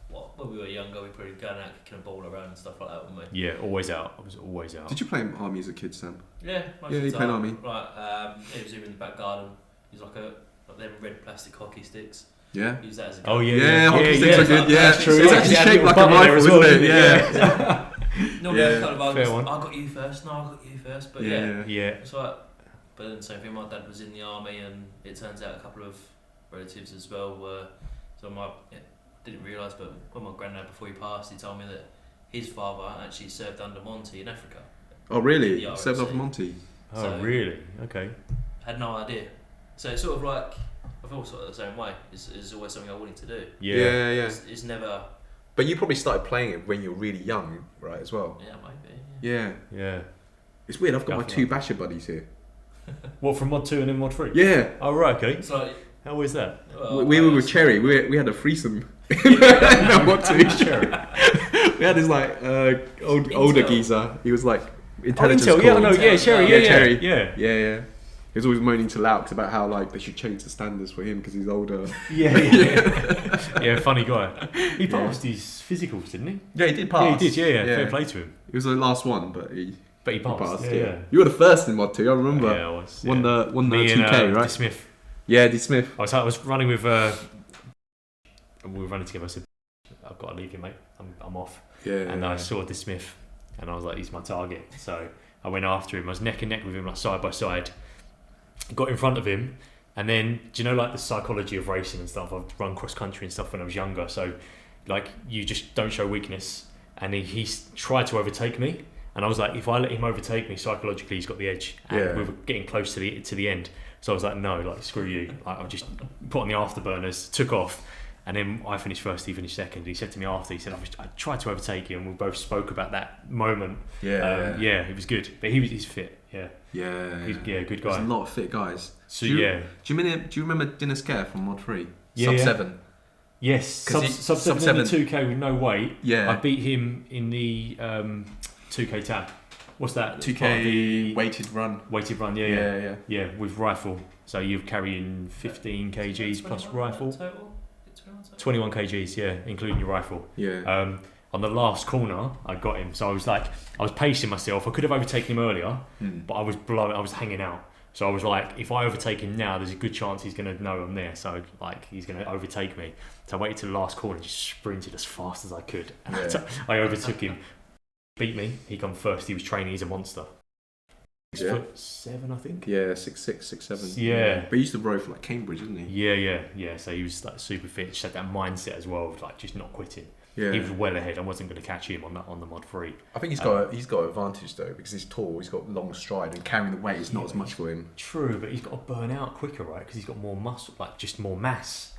When we were younger, we probably going out kicking a ball around and stuff like that, weren't we? Yeah, always out. I was always out. Did you play army as a kid, Sam? Yeah, you played army. Right, it was even in the back garden. It was like them red plastic hockey sticks. Yeah. Use that as a Oh gun. yeah, hockey sticks are good. Yeah, That's true. It's actually It had a shaped little like a button there rifle, as well, isn't it? didn't it? Yeah. Normally Yeah. I kind of Fair argues, one. I got you first. No, I got you first. But Yeah. it's like. But then same thing. My dad was in the army, and it turns out a couple of relatives as well were. So didn't realise, but when my granddad before he passed, he told me that his father actually served under Monty in Africa. Oh really? The Served RFC. off Monty. Oh So- really? Okay. Had no idea. So it's sort of like I feel sort of the same way. It's always something I wanted to do. Yeah. It's never. But you probably started playing it when you were really young, right? As well. Yeah, maybe. Yeah. Yeah. It's weird. I've got my Definitely. 2 Basha buddies here. What, from mod 2 and then mod 3? Yeah. Oh right, okay. It's like How is that? We were with Cherry. We had a threesome. No, what to Cherry. We had this like older Intel. geezer. He was like Oh, intelligence. Intel, yeah, core. no, yeah, Cherry, Yeah, yeah, Cherry. yeah. Yeah. He was always moaning to Laux about how like they should change the standards for him because he's older. Yeah. Yeah, funny guy. He passed his physicals, didn't he? Yeah, he did Yeah, he did, yeah. Fair play to him. He was the last one, but he Passed, yeah. yeah. You were the first in Mod 2, I remember. Yeah, I was. Won the Me 2K, and, right? D. Smith. Yeah, D. Smith. I was running with, and we were running together. I said, I've got to leave you, mate. I'm off. Yeah. And I saw D. Smith, and I was like, he's my target. So I went after him. I was neck and neck with him, like side by side. Got in front of him, and then do you know like the psychology of racing and stuff? I've run cross country and stuff when I was younger, so like you just don't show weakness. And he tried to overtake me, and I was like, if I let him overtake me, psychologically he's got the edge. And we were getting close to the end, so I was like, no, like screw you. Like, I just put on the afterburners, took off. And then I finished first, he finished second. He said to me after, he said, I tried to overtake you, and we both spoke about that moment. Yeah. Yeah, it was good. But he's fit, yeah. Yeah. He's, good guy. There's a lot of fit guys. So, do yeah. you remember Dinner Scare from Mod 3? Yeah, Sub yeah. 7. Yes, sub 7 in the 2K with no weight. Yeah. I beat him in the 2K tab. What's that? 2K weighted run. Weighted run, yeah, with rifle. So you're carrying 15 kgs plus rifle. Total? 21 kgs, yeah, including your rifle. Yeah. On the last corner, I got him. So I was pacing myself. I could have overtaken him earlier, but I was hanging out. So I was like, if I overtake him now, there's a good chance he's going to know I'm there. So like, he's going to overtake me. So I waited till the last corner and just sprinted as fast as I could. And I overtook him. Beat me. He come first. He was training. He's a monster. 6'7", I think. Yeah, 6'6", 6'7". Yeah. But he used to row for like Cambridge, didn't he? Yeah. So he was like super fit. Just had that mindset as well, of like just not quitting. Yeah. He was well ahead. I wasn't going to catch him on the mod 3. I think he's got an advantage though because he's tall. He's got long stride and carrying the weight is not as much for him. True, but he's got to burn out quicker, right? Because he's got more muscle, like just more mass.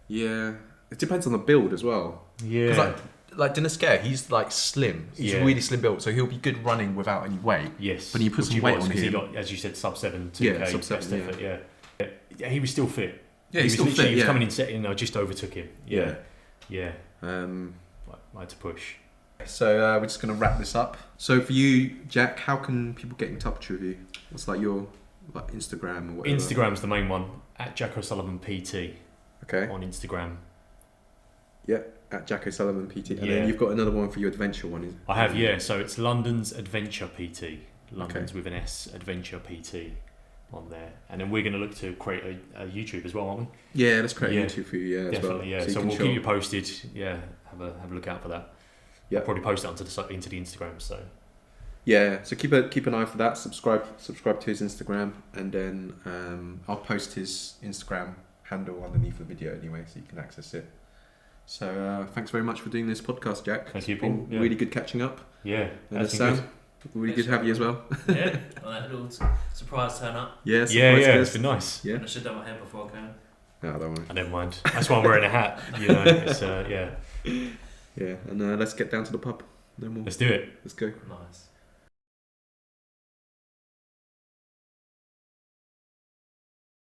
Yeah, it depends on the build as well. Yeah. Because like Dinner Scare, he's like slim. He's really slim built, so he'll be good running without any weight. Yes. But you put some weight on him. He got, as you said, sub 7, 2K. Yeah, sub 7, best effort, yeah. He was still fit. Yeah, he's still fit. He was coming in second. I just overtook him. Yeah. I had to push. So we're just going to wrap this up. So for you, Jack, how can people get in touch with you? What's like your Instagram or whatever? Instagram's the main one, at Jack O'Sullivan PT. Okay. On Instagram. Yeah, at Jack O'Sullivan PT. And then you've got another one for your adventure one. I have, yeah. So it's London's Adventure PT. London's with an S, Adventure PT on there. And then we're going to look to create a YouTube as well, aren't we? Yeah, let's create a YouTube for you, definitely, as well. So we'll keep you posted. Yeah, have a look out for that. Yeah. I'll probably post it into the Instagram. So yeah, so keep an eye for that. Subscribe to his Instagram, and then I'll post his Instagram handle underneath the video anyway, so you can access it. So thanks very much for doing this podcast, Jack. Thank you, It's Paul. been really good catching up. Yeah, and Sam, really good to have you as well. Yeah, on that little surprise turn up. Yeah, it's been nice. I should have done my hair before I came. No, don't worry. I never mind. That's why I'm wearing a hat. You know, it's Yeah, and let's get down to the pub. No more. Let's do it. Let's go. Nice.